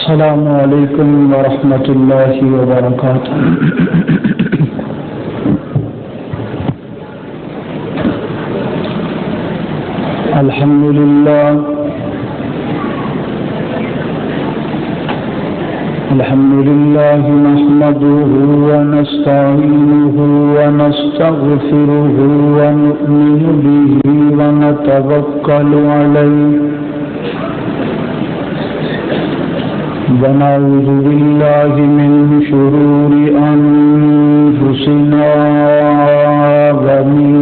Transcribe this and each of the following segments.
السلام علیکم ورحمۃ اللہ وبرکاتہ۔ الحمد للہ نحمده ونستعینه ونستغفره ونؤمن به ونتوکل علیہ ونعوذ باللہ من شرور انفسنا ومن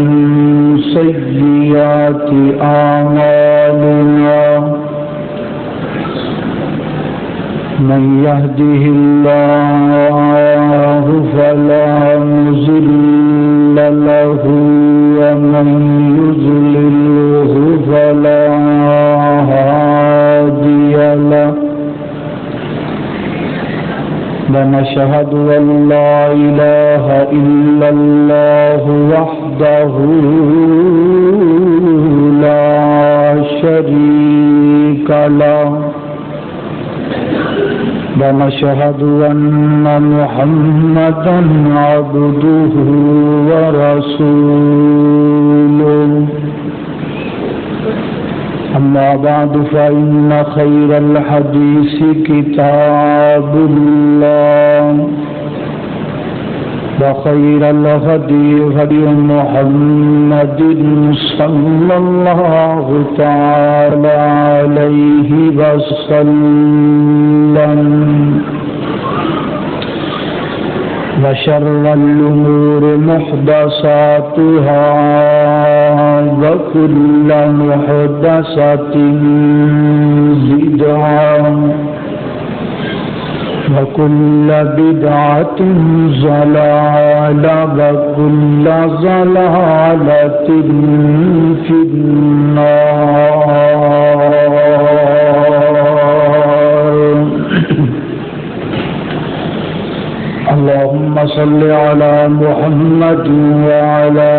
سیئات اعمالنا من يهده الله فلا مضل له ومن يضلله فلا هادي له ونشهد أن لا إله إلا الله وحده لا شريك له ونشهد أن محمدا عبده ورسوله أما بعد فإن خير الحديث كتاب الله وخير الهدي هدي محمد صلى الله تعالى عليه وسلم وشر الأمور محدثاتها وكل محدثة بدعة وكل بدعة ضلالة وكل ضلالة في النار. اللهم صل على محمد وعلى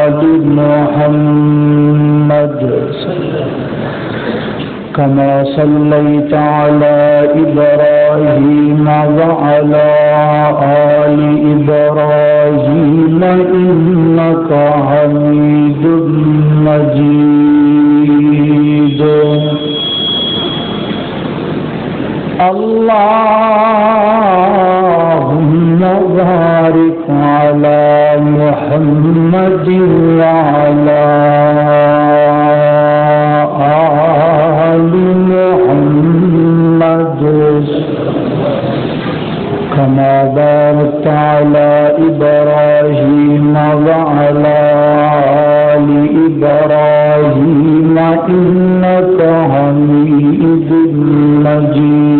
آل محمد كما صليت على إبراهيم وعلى آل إبراهيم إنك حميد مجيد. اللهم بارك على محمد وعلى آل محمد كما باركت على إبراهيم وعلى آل إبراهيم إنك حميد مجيد.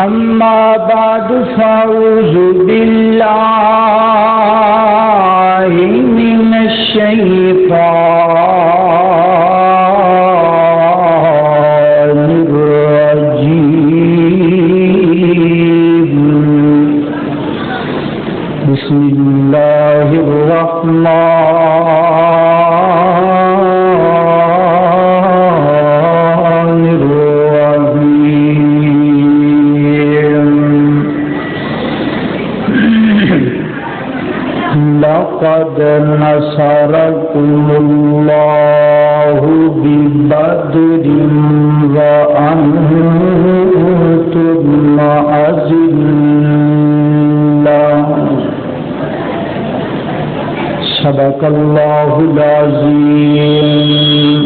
أما بعد فأعوذ بالله من الشيطان الرجيم. بسم الله الرحمن الرحيم. لقد نصركم الله ببدر وأنتم أذلة. صدق الله العظيم.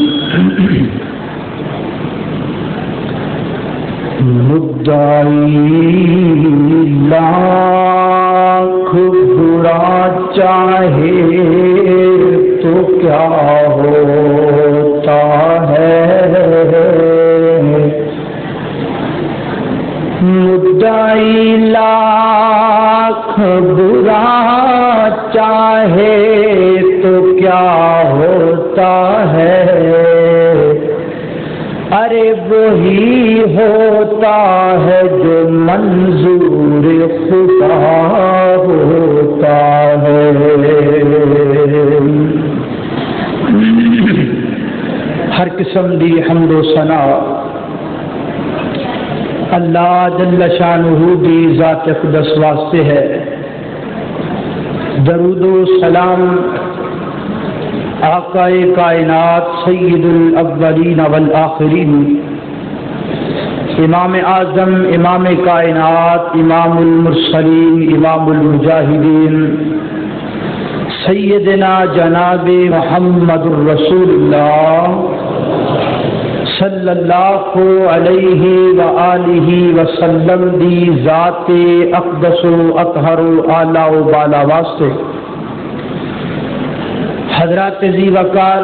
مدعی لاکھ برا چاہے تو کیا ہوتا ہے، مدعی لاکھ برا چاہے تو کیا ہوتا ہے، ارے وہی ہوتا ہے جو منظور خدا ہوتا ہے. قسم دی حمد و ثنا اللہ جل شانہ دی ذات اقدس واسطے ہے۔ درود و سلام آقا کائنات سید الاولین والآخرین امام اعظم امام کائنات امام المرسلین امام المجاہدین سیدنا جناب محمد الرسول اللہ صلی اللہ علیہ وآلہ وسلم دی ذات اقدس و اطہر و اعلی و بالا واسطے حضرات ذی وقار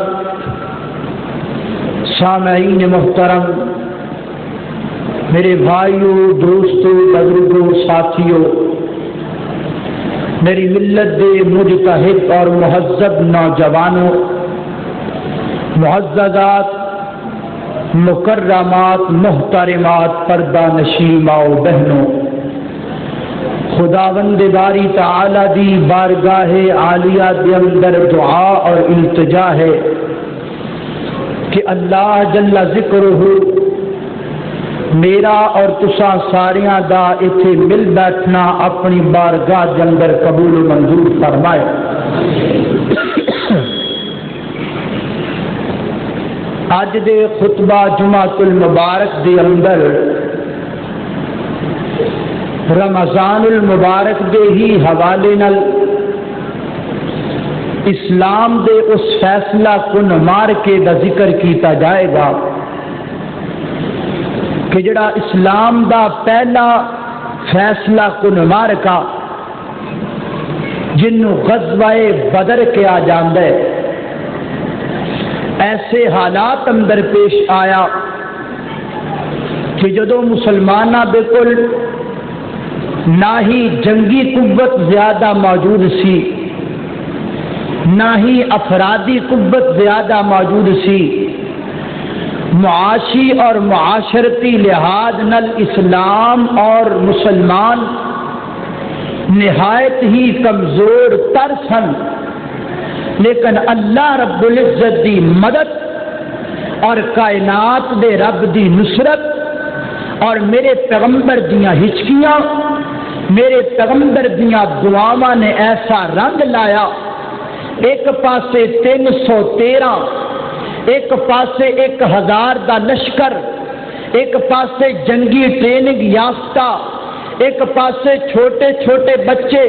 سامعین محترم، میرے بھائیوں، دوستوں، بزرگوں، ساتھیوں، میری ملت دے مجتہد اور مہذب نوجوانوں، معززات، مکرمات، محترمات، پردہ نشین ماؤ بہنوں، خداوند باری تعالی دی بارگاہ عالیہ دے اندر دعا اور التجا ہے کہ اللہ جل ذکرہ میرا اور تساں ساریاں دا ایتھے مل بیٹھنا اپنی بارگاہ دے اندر قبول و منظور فرمائے۔ اج دے خطبہ جمعۃ المبارک دے اندر رمضان المبارک دے ہی حوالے نال اسلام دے اس فیصلہ کن مارکے دا ذکر کیتا جائے گا کہ جڑا اسلام دا پہلا فیصلہ کن مارکا جنوں غزوہ بدر کیا جاندا ہے، ایسے حالات اندر پیش آیا کہ جدو مسلمانہ بالکل نہ ہی جنگی قوت زیادہ موجود سی، نہ ہی افرادی قوت زیادہ موجود سی، معاشی اور معاشرتی لحاظ نل اسلام اور مسلمان نہایت ہی کمزور تر سن، لیکن اللہ رب العزت دی مدد اور کائنات دے رب دی نصرت اور میرے پیغمبر دیاں ہچکیاں، میرے پیغمبر دیاں دعاواں نے ایسا رنگ لایا، ایک پاسے 313، ایک پاسے 1000 دا لشکر، ایک پاسے جنگی ٹریننگ یافتہ، ایک پاسے چھوٹے چھوٹے بچے،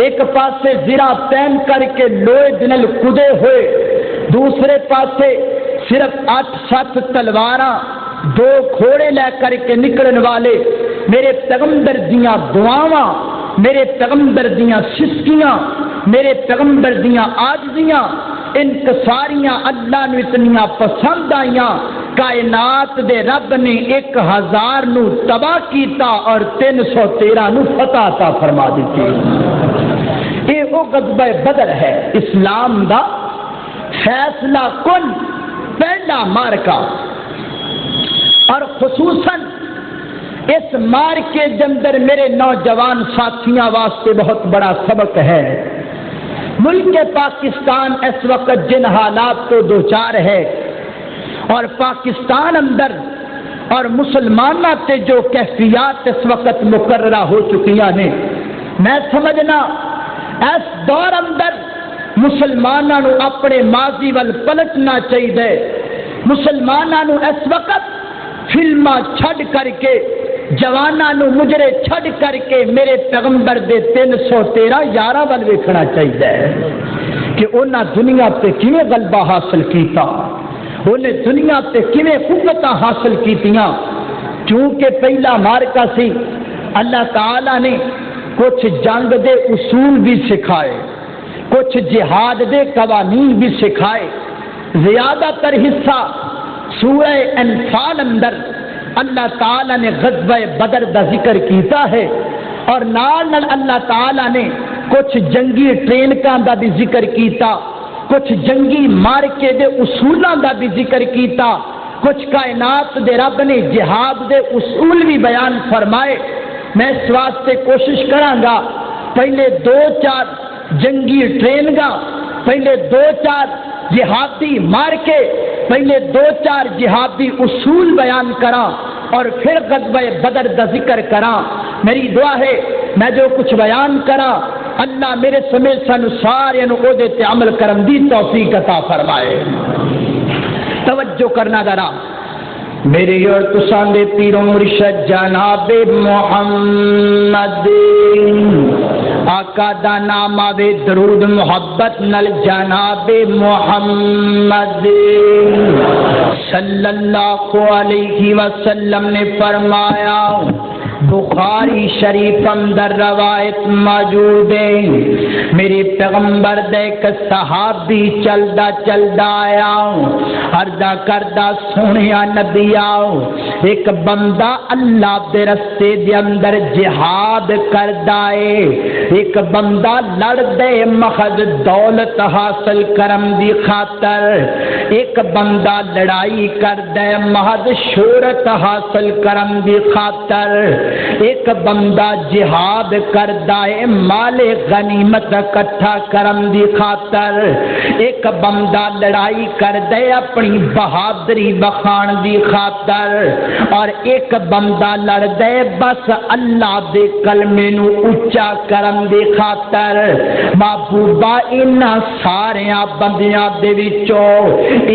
ایک پاسے زرہ پہن کر کے لوہے دنل کدے ہوئے، دوسرے پاسے صرف 8-7 تلواراں، 2 گھوڑے لے کر کے نکلن والے، میرے پیغمبر دیاں دعاواں، میرے پیغمبر دیاں سسکیاں، میرے پیغمبر دیاں عاجزیاں، انکساریاں اللہ نو اتنیاں پسند آئیاں، کائنات دے رب نے 1000 نو تباہ کیتا اور 313 نو فتح عطا فرما دیتی۔ یہ وہ غزوہ بدر ہے، اسلام دا فیصلہ کن پہلا مارکا، اور خصوصاً اس مارکے کے اندر میرے نوجوان ساتھیاں واسطے بہت بڑا سبق ہے۔ ملک پاکستان اس وقت جن حالات کو دوچار ہے اور پاکستان اندر اور مسلمانوں تے جو کیفیات اس وقت مقررہ ہو چکی ہیں، میں سمجھنا اس دور اندر مسلمانوں اپنے ماضی وال پلٹنا چاہیے، مسلمانوں اس وقت فلماں چھڈ کر کے، جوانوں مجرے چھڈ کر کے میرے پیغمبر دے 313 یاراں ول ویکھنا چاہیے کہ انہاں دنیا تے کیویں غلبہ حاصل کیتا، انہیں دنیا تے کیویں قوتاں حاصل کیتیاں، کیونکہ پہلا مارکا سی اللہ تعالی نے کچھ جنگ دے اصول بھی سکھائے، کچھ جہاد دے قوانین بھی سکھائے۔ زیادہ تر حصہ سورہ انفال اندر اللہ تعالی نے غزوہ بدر دا ذکر کیتا ہے، اور نال نال اللہ تعالی نے کچھ جنگی ٹرینکاں دا بھی ذکر کیتا، کچھ جنگی مارکے دے اصولاں دا بھی ذکر کیتا، کچھ کائنات دے رب نے جہاد دے اصول بھی بیان فرمائے۔ میں اس واسطے کوشش کراں گا پہلے 2-4 جنگی ٹرینگاں، پہلے 2-4 جہادی مارکے، پہلے 2-4 جہادی اصول بیان کرا اور پھر غزوہ بدر دا ذکر کرا. میری دعا ہے میں جو کچھ بیان کرا اللہ میرے سمیت سن سارے نو او دے تے عمل کرن دی توفیق عطا فرمائے. توجہ کرنا ذرا میرے اور تساں دے پیر و مرشد جناب محمد آقا دا نام آوے درود محبت نل جناب محمد صلی اللہ علیہ وسلم نے فرمایا بخاری شریف اندر روایت موجود ہے میرے پیغمبر دے ایک صحابی چلدا چلدا آیا عرضہ کردہ سونیا نبی آؤ ایک بندہ اللہ دے رستے دے اندر جہاد کردا ہے ایک بندہ لڑ دے محض دولت حاصل کرم دی خاطر ایک بندہ لڑائی کردے محض شہرت حاصل کرم دی خاطر ایک بندہ جہاد کردا ہے مال غنیمت اکٹھا کرم دی خاطر ایک بندہ لڑائی کردے اپنی بہادری بخان دی خاطر اور ایک بندہ لڑ دے بس اللہ دے کلمے نو اونچا کرم دی خاطر. محبوبہ انہاں سارے بندیاں دے وچوں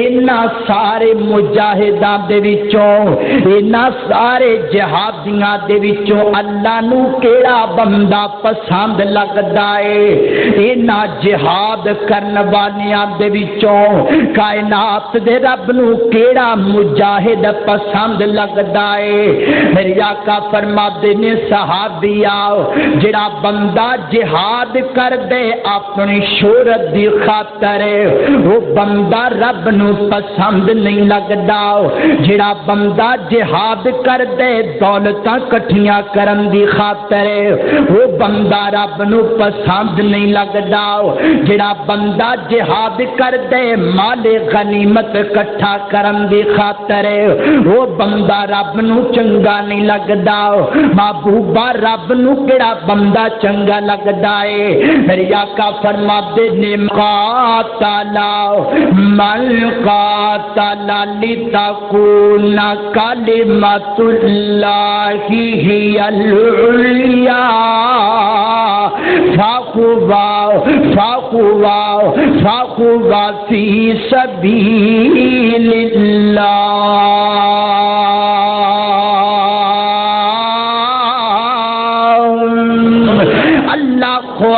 انہاں سارے مجاہداں دے وچوں انہاں سارے جہادیاں دے وچوں اللہ نو کیڑا بندہ پسند لگدا ہے انہاں جہاد کرن والیاں دے وچوں کائنات دے رب نو کیڑا مجاہد پسند لگدا ہے. میرے آقا فرماتے نے صحابی آؤ جڑا بندہ جہاد کر دے اپنی شہرت دی خاطر وہ بندہ رب نو پسند نہیں لگدا. جڑا بندہ جہاد کر دے دولتاں کٹھیاں کرن دی خاطر وہ بندہ رب نو پسند نہیں لگدا. جڑا بندہ جہاد کر دے مال غنیمت اکٹھا کرن دی خاطر وہ بندہ رب نو چنگا نہیں لگدا. محبوبہ رب نو کیڑا بندہ چنگا لگدا ہے. میرے آقا فرماتے نے قاتل من قاتل لتکون کلمۃ اللہ ہی العلیٰ فَهُوَ فِي سَبِيلِ اللَّهِ.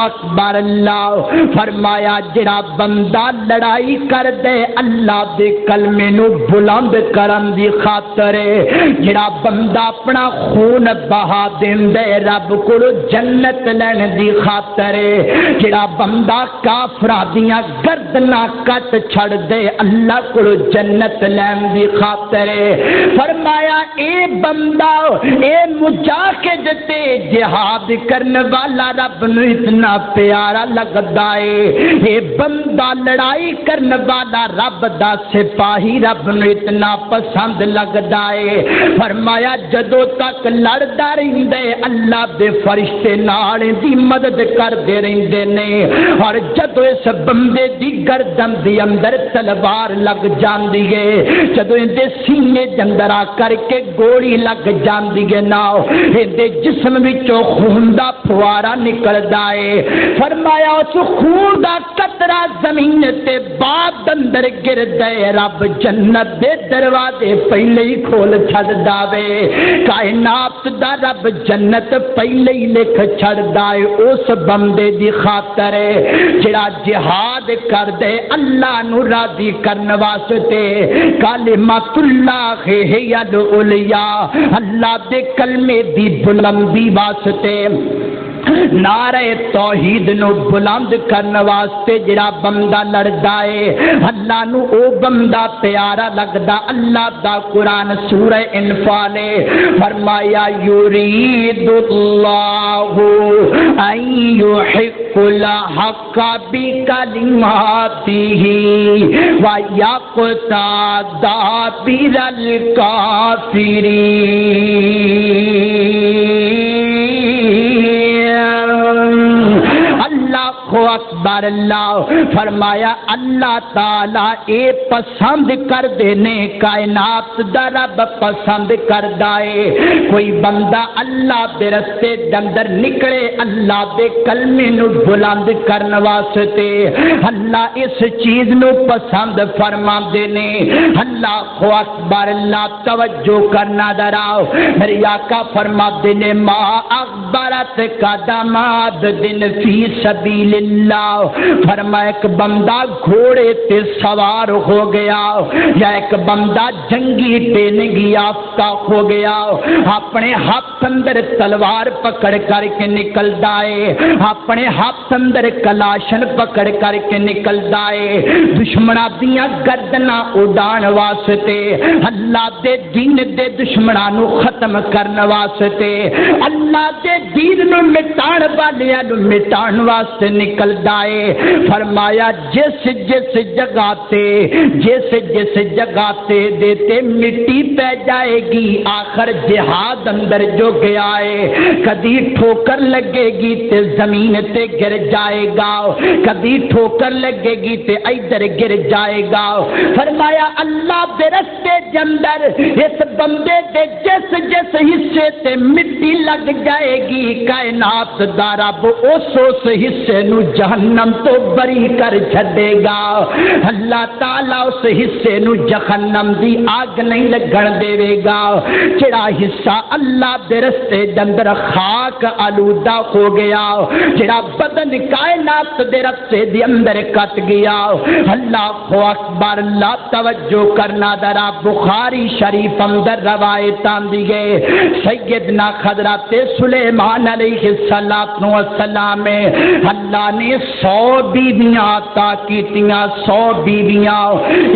اکبر. اللہ فرمایا جڑا بندہ لڑائی کر دے اللہ دے کلمے نو بلند کرن دی خاطر جڑا بندہ اپنا خون بہا دیندے رب کو جنت لین دی خاطر جڑا بندہ کافراں دیاں گردناں کٹ چھڑ دے اللہ کو جنت لین دی خاطر فرمایا اے بندہ اے مجاہد تے جہاد کرن والا رب نو اتنا پیارا لگدا ہے. یہ بندہ لڑائی کرن والا رب دا سپاہی رب نو اتنا پسند لگدا ہے. فرمایا جدوں تک لڑدا رہندے اللہ دے فرشتے نال دی مدد کردے رہندے نے اور جدوں اس بندے دی گردن دی اندر تلوار لگ جاندی ہے جدوں دے سینے دے اندر آ کر کے گولی لگ جاندی ہے نا دے جسم وچوں خون دا پھوارا نکلدا ہے. فرمایا اس خون دا قطرہ زمین تے بعد اندر گر دے رب جنت دے دروازے پہلے ہی کھول چھڑ داوے. کائنات دا رب جنت پہلے ہی لکھ چھڑ دائے اس بندے دی خاطر جڑا جہاد کر دے اللہ نو راضی کرن واسطے کلمۃ اللہ ہی العلیٰ اللہ دے کلمے دی بلندی واسطے نعرہ توحید نو بلند کرن واسطے جڑا بندہ لڑدا ہے اللہ نو او بندہ پیارا لگدا. اللہ دا قرآن سورہ انفال فرمایا یرید اللہ ان یحق الحق بکلماتہ ویقطع دابر الکافرین. اللہ اکبر. اکبر اللہ فرمایا اللہ تعالی اے پسند کر دینے کائنات دا رب پسند کردا اے کوئی بندہ اللہ دے رستے دے اندر نکلے اللہ دے کلمے نو بلند کرن واسطے اللہ اس چیز نو پسند فرما دینے اللہ اکبر اللہ توجہ کرنا دراؤ میرے آقا فرما دینے ما اکبرت قدمات دن فی سبیل اللہ فرمایا ایک بندہ گھوڑے تے سوار ہو گیا یا ایک بندہ جنگی ٹریننگ یافتہ ہو گیا اپنے ہاتھ اندر تلوار پکڑ کر کے نکل دائے اپنے ہاتھ اندر کلاشن پکڑ کر کے نکل دائے دشمناں دیاں گردناں اڑان واسطے اللہ دے دین دے دشمناں نو ختم کرن واسطے اللہ دے دین نو مٹان والیاں نو مٹان واسطے نکل دائے فرمایا جس جس جگہ تے جس جگہ تے دیتے مٹی پہ جائے گی آخر جہاد اندر جو گیا ہے کدی ٹھوکر لگے گی تے زمین تے گر جائے گا کدی ٹھوکر لگے گی تے ادھر گر جائے گا فرمایا اللہ دے رستے دے اندر اس بندے دے جس جس حصے تے مٹی لگ جائے گی کائنات دا رب اس حصے نو جہنم تو بری کر چھڈے گا اللہ تعالی اس حصے نو جہنم دی آگ نہیں لگن دے گا جڑا حصہ اللہ دے رستے دے اندر خاک آلودہ ہو گیا جڑا بدن کائنات دے رستے دے اندر کٹ گیا اللہ اکبر اللہ توجہ کرنا درا بخاری شریف اندر روایت آندی گئے سیدنا حضرت سلیمان علیہ السلام میں اللہ نے 100 بیویاں عطا کیتیاں 100 بیویاں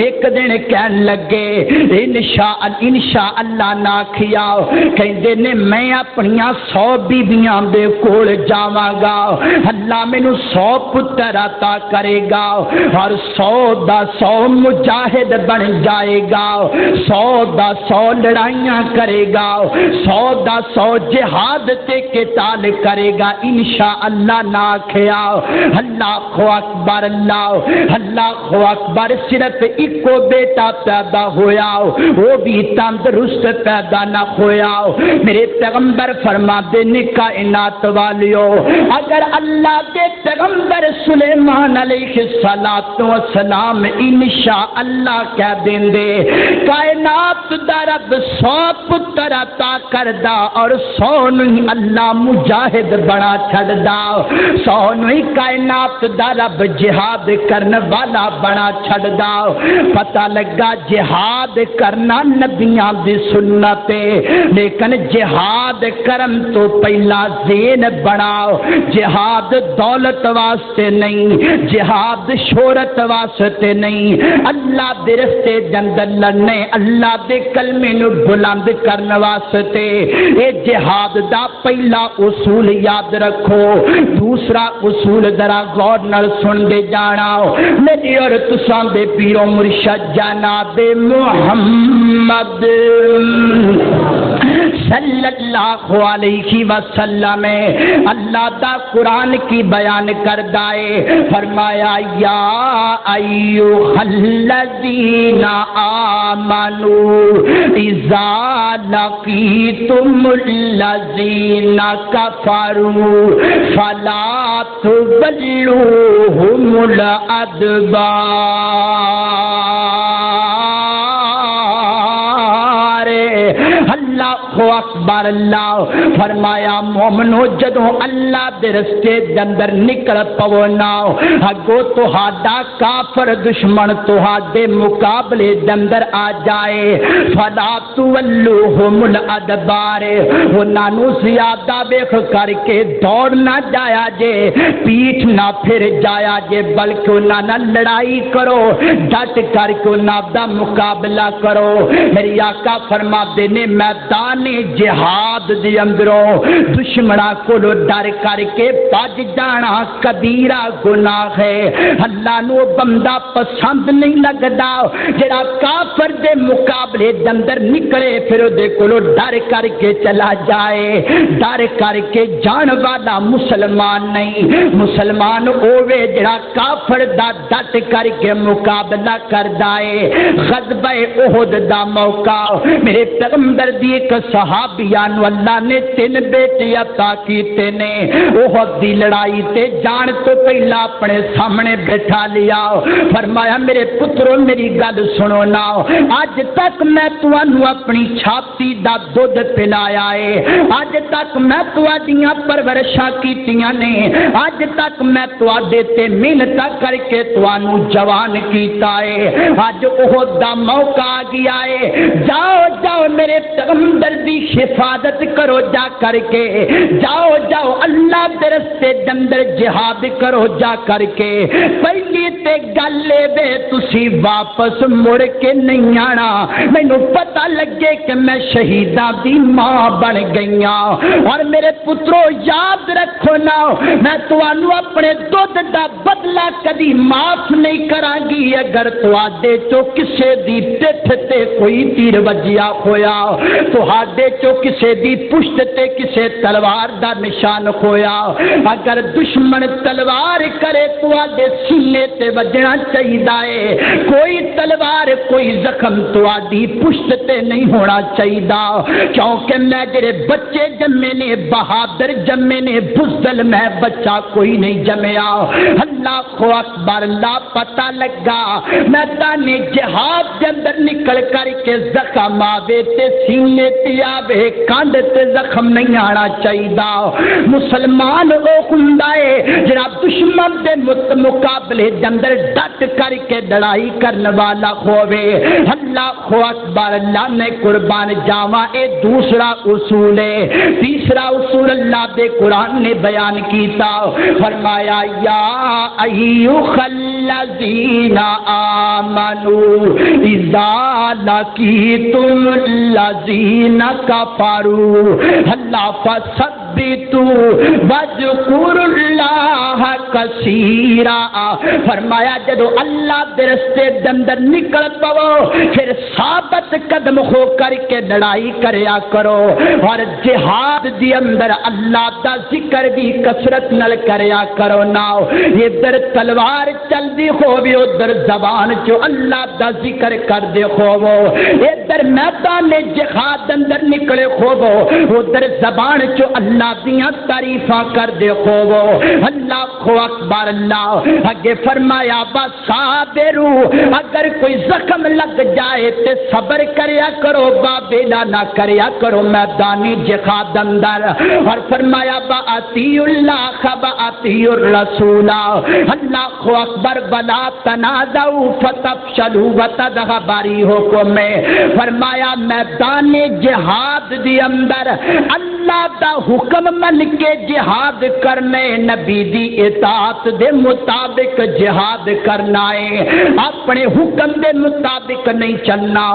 ایک دن کہن لگے انشاء اللہ نہ کھیا کہندے نے میں اپنیاں 100 بیویاں دے کول جاواں گا اللہ مینوں 100 پتر عطا کرے گا اور 100 دا 100 مجاہد بن جائے گا 100 دا 100 لڑائیاں کرے گا 100 دا 100 جہاد تے قتال کرے گا انشاءاللہ نہ کھیا اللہ اکبر اللہ اکبر صرف ایکو بیٹا پیدا ہویا وہ بھی تندرست پیدا نہ ہویا میرے پیغمبر فرما دینے کائنات والیو اگر اللہ کے پیغمبر سلیمان علیہ السلام انشاءاللہ کہہ دیں دے کائنات دا رب 100 پتر عطا کردا اور 100 نہیں اللہ مجاہد بنا چھڑدا 100 نہیں کائنات دا رب جہاد کرنے والا بنا چھڑدا پتہ لگا جہاد کرنا نبیاں دی سنت ہے لیکن جہاد کرن تو پہلا زین بناؤ جہاد دولت واسطے نہیں جہاد شہرت واسطے نہیں اللہ دے رستے دے اندر لڑنے اللہ دے کلمے نو بلند کرنے واسطے اے جہاد دا پہلا اصول یاد رکھو دوسرا اصول ذرا غور نال سن دے جانا میری اور تساں دے پیرو مرشد جناب محمد صلی اللہ علیہ وسلم اللہ دا قرآن کی بیان کردہ ہے فرمایا یا ایھا الذین آمنوا اذا لقیتم الذین کفروا فلا تولوہم الادبار اللہ اکبر اللہ فرمایا مومنو جدوں اللہ دے رستے دے اندر نکل پونا اگو تہاڈا کافر دشمن تہاڈے مقابلے دے اندر آ جائے فلا تولوہم الادبار انہاں نو زیادہ ویکھ کر کے دوڑ نہ جایا جے پیٹھ نہ پھر جایا جے بلکہ انہاں نال لڑائی کرو ڈٹ کر کے انہاں دا مقابلہ کرو میری آقا فرما دے نے میدان نے جہاد دے اندروں دشمناں کولو ڈر کر کے بج جانا کبیرہ گناہ ہے۔ اللہ نو بندہ پسند نہیں لگدا جڑا کافر دے مقابلے دے اندر نکلے پھر دے کولو ڈر کر کے چلا جائے۔ ڈر کر کے جان والا مسلمان نہیں، مسلمان اوے جڑا کافر دا ڈٹ کر کے مقابلہ کردا ہے۔ غزوہ احد دا موقع میرے پیغمبر دی ایک صحابیہ نو اللہ نے 3 بیٹے عطا کیتے نے۔ احد دی لڑائی تے جان تو پہلا اپنے سامنے بٹھا لیا، فرمایا میرے پترو میری گل سنو نا، اج تک میں تانوں اپنی چھاتی دا دودھ پلایا ہے، اج تک میں تہاڈیاں پرورشاں کیتیاں نے، اج تک میں تہاڈے تے محنت کر کے تانوں جوان کیتا ہے، اج احد دا موقع آ گیا ہے، جاؤ جاؤ میرے پیغمبر دی حفاظت کرو جا کر کے، جاؤ جاؤ اللہ دے رستے دے اندر جہاد کرو جا کر کے۔ پہلی تے گل اے تسی واپس مڑ کے نہیں آنا، مینوں پتہ لگے کہ میں شہیداں دی ماں بن گئیاں، اور میرے پترو یاد رکھو نا میں تانوں اپنے دودھ دا بدلہ کدی معاف نہیں کراں گی اگر تواڈے چوں کسے دی پٹھ تے کوئی تیر وجیا ہویا، تواڈے چوں کسے دی پشت تے کسے تلوار دا نشان ہویا، اگر دشمن تلوار کرے تواڈے سینے تے وجنا چاہیے، کوئی تلوار کوئی زخم تواڈی پشت تے نہیں ہونا چاہیے، کیونکہ میں جڑے بچے جمے نے بہادر جمے نے، بزدل میں بچہ کوئی نہیں جمیا۔ اللہ اکبر، لا پتہ لگا میدان جہاد کے اندر نکل کر کے زخم آوے تے سینے تے آوے کانڈ تے زخم نہیں آنا چاہیے۔ مسلمان وہ ہوندا ہے جڑا دشمن دے مقابلے دے اندر ڈٹ کر کے لڑائی کرنے والا ہووے۔ اللہ اکبر، اللہ نے قربان جاواں اے دوسرا اصول ہے۔ تیسرا اصول اللہ دے قرآن نے بیان کیتا، فرمایا یا ایھا الذین آمنوا اذا لقیتم الذین کفروا اللہ فثبتوا واذکروا اللہ کثیرا، فرمایا جدو اللہ دے رستے دے اندر نکل پو پھر ثابت قدم ہو کر کے لڑائی کریا کرو، اور جہاد دی اندر اللہ دا ذکر بھی کثرت نال کریا کرو نا، ادھر تلوار چل دی ہووی ادھر زبان چو اللہ دا ذکر کر دے ہوو، ادھر میدان جہاد اندر نکلے ہوو ادھر زبان چو اللہ دیاں تعریفاں کر دے ہوو۔ اللہ اکبر، اللہ اگے فرمایا بصابرو، اگر کوئی زخم لگ جائے تے صبر کریا کرو، بابیلا نہ کریا کرو میدان جہاد اندر، اور فرمایا باطیع اللہ باطیع الرسول، اللہ اکبر، ولا تنازعوا فتفشلوا وتذهب ريحكم، فرمایا میدان جہاد دی اندر اللہ دا حکم من کے جہاد کرنے، نبی دی اطاعت دے مطابق جہاد کرنا ہے، اپنے حکم دے مطابق نہیں چلنا۔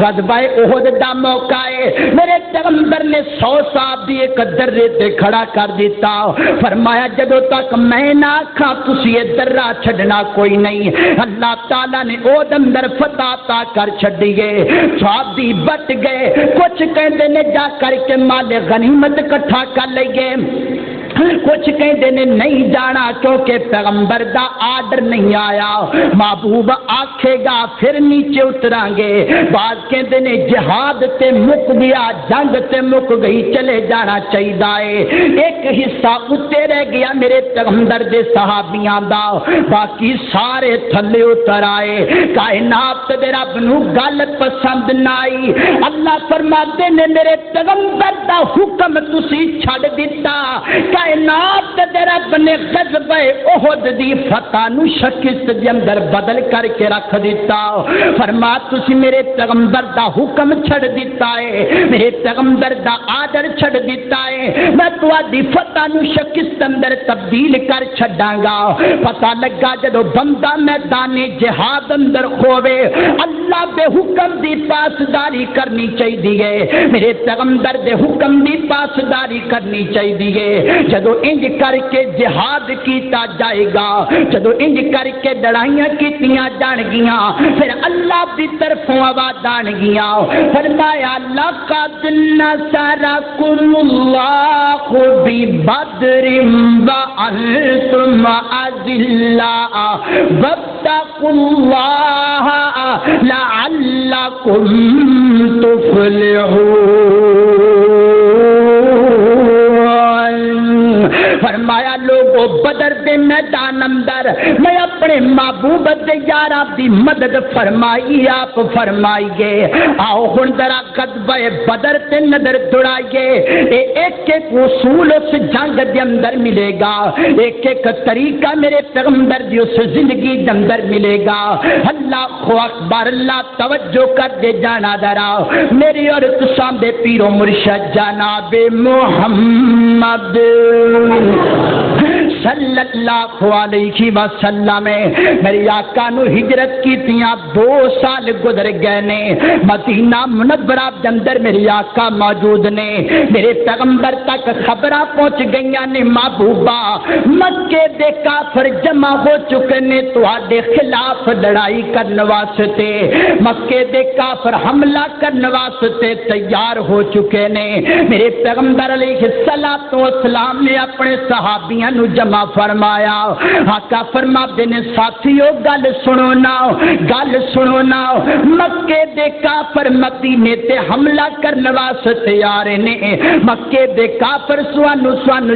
غزوہ احد دا موقع ہے، میرے پیغمبر نے 100 صحابی ایک درے تے کھڑا کر دیتا، فرمایا جدوں تک میں نہ آکھاں تسی یہ درہ چھڈنا کوئی نہیں، اللہ تعالیٰ نے احد اندر فتح عطا کر چھڈی گئے، صحابی بٹ گئے، کچھ کہندے نے جا کر کے مال غنیمت کٹھا کر لئیے، کچھ کہندے نے نہیں جانا کیونکہ پیغمبر دا آرڈر نہیں آیا، محبوب آکھے گا پھر نیچے اتریں گے، بعض کہندے نے جہاد تے مک گیا، جنگ تے مک گئی، چلے جانا چاہیے، ایک حصہ اتنے رہ گیا میرے پیغمبر دے صحابیاں دا، باقی سارے تھلے اتر آئے۔ کائنات دے رب نو گل پسند نہ آئی، اللہ فرماتے نے میرے پیغمبر دا حکم تسی چھڑ دیتا، کائنات دے رب نے غزوہ احد دی فتح نو شکست دے اندر بدل کر کے رکھ دیتا. فرما تسی میرے پیغمبر دا حکم چھڑ دیتا ہے, میرے پیغمبر دا آدر چھڑ دیتا ہے, میں تہاڈی فتح نو شکست اندر تبدیل کر چھڈاں گا. پتہ لگا جدو بندہ میدان جہاد اندر کھوے اللہ دے حکم دی پاسداری کرنی چاہیے, میرے پیغمبر دے حکم دی پاسداری کرنی چاہیے. جدو انج کر کے جہاد کیتا جائے گا, جدو انج کر کے لڑائیاں کیتیاں جان گیاں, پھر اللہ دی طرفوں آواز آن گیاں. فرمایا لقد نصرکم اللہ ببدر وانتم اذلاء واتقوا اللہ لعلکم تفلحون. فرمایا لوگو بدر دے میدان اندر میں اپنے محبوب دے یاراں دی مدد فرمائی آپ فرمائیے. آؤ ہن ذرا غزوہ بدر تے نظر دوڑائیے. ایک ایک اصول اس جنگ دے اندر ملے گا, ایک ایک طریقہ میرے پیغمبر دی اس زندگی دے اندر ملے گا. اللہ اکبر, اللہ توجہ کر دے جانا ذرا میری اور تساں دے پیر و مرشد جناب محمد صلی اللہ علیہ وسلم. میری آقا نو ہجرت کیتیاں 2 سال گزر گئے نے, مدینہ منورہ دے اندر میری آقا موجود نے. میرے پیغمبر تک خبراں پہنچ گئیاں نے محبوبہ مکے دے کافر جمع ہو چکے نے تہاڈے خلاف لڑائی کرن واسطے, مکے دے کافر حملہ کرن واسطے تیار ہو چکے نے. میرے پیغمبر علیہ الصلوۃ والسلام نے اپنے صحابیاں نو جمع فرمایا. آقا فرماتے نے ساتھیو گل سنو نا, گل سنو نا, مکے دے کافر مدینے تے حملہ کرن واسطے آ رہے نے. مکے دے کافر سوانو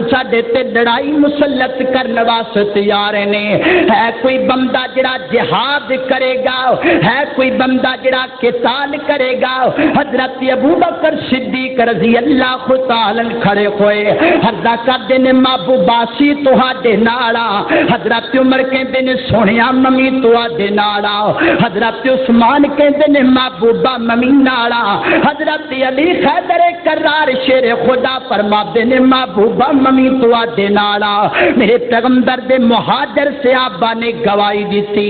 چھڈے تے لڑائی مسلط کرن واسطے آ رہے نے. ہے کوئی بندہ جڑا جہاد کرے گا, ہے کوئی بندہ جڑا قتال کرے گا. حضرت ابوبکر صدیق رضی اللہ تعالی کھڑے ہوئے حضا کردے نے محبوباسی تہاڈے نال. حضرت عمر کہندے نے سونیا ممی تہاڈے نال. حضرت عثمان کہندے نے محبوبہ ممی نال. حضرت علی حیدر کرار شیر خدا فرماتے نے محبوبہ ممی تہاڈے نال. میرے پیغمبر دے مہاجر صحابہ نے گواہی دیتی.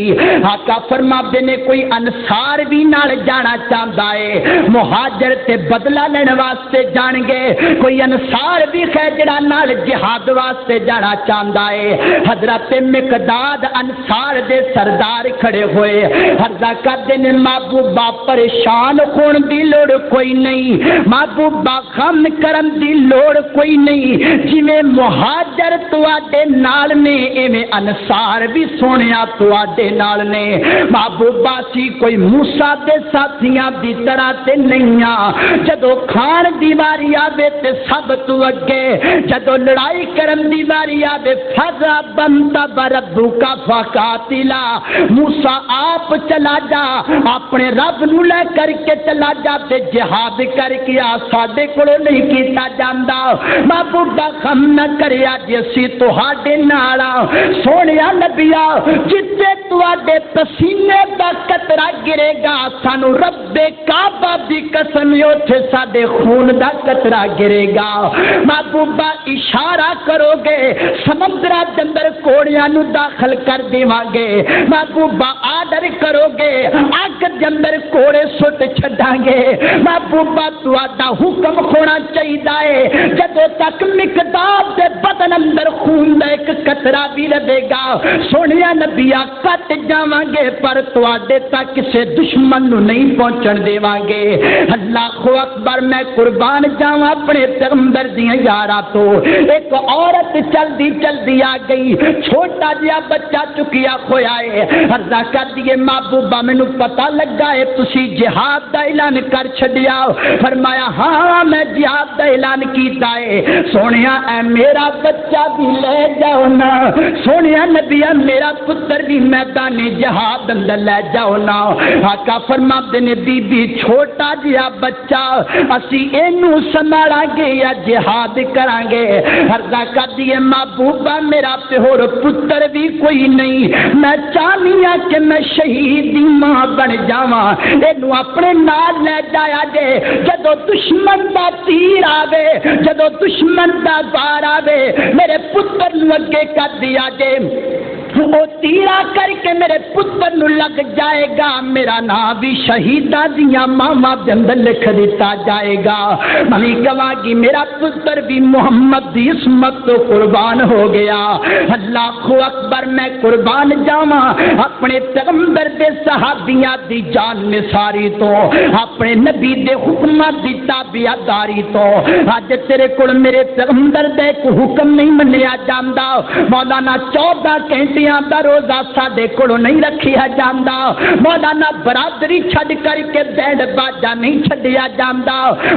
آقا فرماتے نے کوئی انصار بھی نال جانا چاہتا ہے, مہاجر تے بدلہ لینے واسطے جان گے. کوئی انصار بھی ہے جڑا نال جہاد واسطے جانا چاہتا ہے. حضرت مقداد انصار دے سردار کھڑے ہوئے عرض کردے نے محبوبہ پریشان ہون دی لوڑ کوئی نہیں, محبوبہ غم کرن دی لوڑ کوئی نہیں. جویں مہاجر تواڈے نال نے ایویں انصار بھی سونیا تواڈے نال نے. محبوبہ سی کوئی موسیٰ دے ساتھیاں دی طرح تے نہیں آ. جدو کھان دی واری آوے تے سب تو اگے, جدو لڑائی کرن دی واری آوے فضا بنتا بربو کا فقاتلا. موسیٰ آپ چلا جا, اپنے رب نو لے کر کے چلا جا تے جہاد کر کے آ, ساڈے کولوں نہیں کیتا جاندا. محبوبہ غم نہ کریا جی اسی تہاڈے نال. سونیا نبیا جتھے تواڈے پسینے دا قطرہ گرے گا سانو رب کعبہ دی قسم اوتھے ساڈے خون دا قطرہ گرے گا. محبوبہ اشارہ کرو گے سمندرہ دے اندر کوڑیاں نو داخل کر دیواں گے. محبوبہ آرڈر کرو گے اگ دے اندر کوڑے سٹ چھڈاں گے. محبوبہ تہاڈا حکم ہونا چاہیے جدوں تک مقداد دے بدن اندر خون دا ایک قطرہ بھی رہے گا. سونیا نبیا کٹ جاواں گے پر تواڈے تک کسے دشمن نو نہیں پہنچن دیواں گے. اللہ اکبر, میں قربان جاواں اپنے پیغمبر دیاں یاراں تو. ایک عورت چلدی چلدی آ گئی, چھوٹا جہا بچہ چکیا ہویا ہے. عرض کر دیے محبوبہ مینوں پتہ لگا ہے تسی جہاد دا اعلان کر چھڈیا. فرمایا ہاں میں جہاد دا اعلان کیتا ہے. سونیا اے میرا بچہ بھی لے جاؤ نا. سونیا نبیا میرا پتر بھی میدان جہاد اندر لے جاؤ جاؤ نا۔ آقا فرماتے نے بی بی چھوٹا جہا بچہ اسی اینو سنبھالاں گے یا جہاد کراں گے؟ عرض کر دیے محبوبہ میرا تے ہور پتر بھی کوئی نہیں، میں چاہنی ہاں کہ میں شہید دی ماں بن جاواں، اینو اپنے نال لے جایا جے، جدو دشمن دا تیر آوے، جدو دشمن دا وار آوے میرے پتر نو اگے کر دیا جے، وہ تیرا کر کے میرے پتر نو لگ جائے گا، میرا نام بھی شہیداں دیاں ماما دے اندر لکھ دیتا جائے گا، میں کہاں گی میرا پتر بھی محمد دی عصمت تو قربان ہو گیا۔ اللہ اکبر، میں قربان جاواں اپنے پیغمبر دے صحابیاں دی جان نثاری تو، اپنے نبی دے حکمات دی تابعداری تو۔ اج تیرے کول میرے پیغمبر دے کو حکم نہیں منیا جاندا، مولانا 14 گھنٹے دا روزہ ساڈے کولوں نہیں رکھیا جاندا، مولانا برادری چھڈ کر کے بینڈ باجا نہیں چھڈیا جاندا،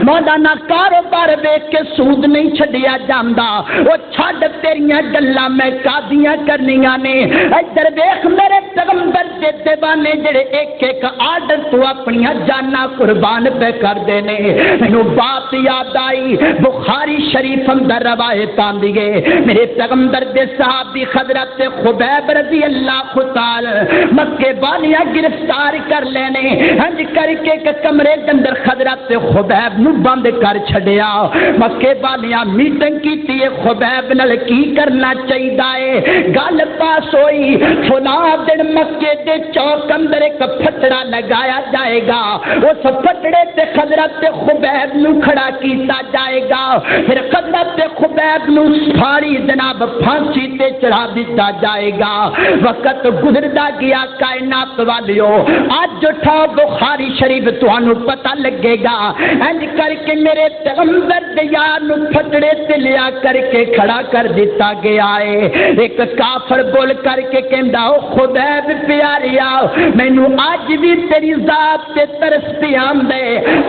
مولانا کاروبار ویکھ کے سود نہیں چھڈیا جاندا، او چھڈ تیریاں گلاں میں کادیاں کرنیاں نے۔ ادھر ویکھ میرے پیغمبر دے دیوانے جڑے ایک ایک آرڈر تو اپنی جاناں قربان پہ کردے نے۔ مینوں بات یاد آئی بخاری شریف اندر روایت آندی ہے، میرے پیغمبر دے صحابی حضرت خبیب رضی اللہ تعالی مکے والیاں گرفتار کر لینے، ہنج کر کے ایک کمرے کے اندر حضرت خبیب نو بند کر چھڈیا، مکے والیاں میٹنگ کیتی ہے خبیب نال کی کرنا چاہیے، گل پاس ہوئی فلاں دن مکے دے چوک اندر ایک پھٹڑا لگایا جائے گا، اس پھٹڑے تے حضرت خبیب نو کھڑا کیتا جائے گا، پھر حضرت خبیب نو پھاڑی جناب پھانسی تے چڑھا دیتا جائے گا۔ وقت گزردا گیا کائنات والیو، اج اٹھاؤ بخاری شریف تانوں پتہ لگے گا، انج کر کے میرے پیغمبر دے یار نو پھٹڑے تے لیا کر کے کھڑا کر دیتا گیا ہے۔ ایک کافر بول کر کے کہندا او خبیب پیاریا مینوں اج بھی تیری ذات تے ترس پی آندے،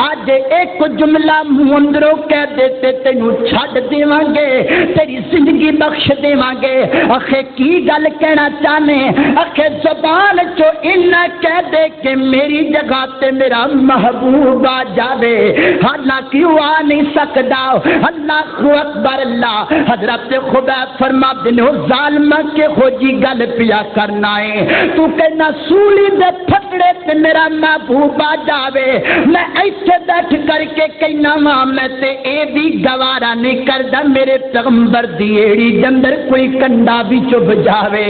اج ایک جملہ منہ اندروں کہہ دے تے تینوں چھڈ دیواں گے، تیری زندگی بخش دیواں گے۔ اکھے کی گل کہنا چاہنے، اکھے زبان چو انہاں کہہ دے کہ میری جگہ تے میرا محبوب آ جاوے، حالانکہ وہ آ نہیں سکدا۔ اللہ اکبر اللہ۔ حضرت خبیب فرماتے نے ظالمہ کے ہو جی گل پیا کرنا ہے، تو کہنا سولی دے پھٹڑے تے میرا محبوب آ جاوے، میں ایتھے بیٹھ کر کے کہنا ماں میں تے اے بھی گوارا نہیں کردا میرے پیغمبر دی ایڑی جندر کوئی کنڈا بھی چب جاوے،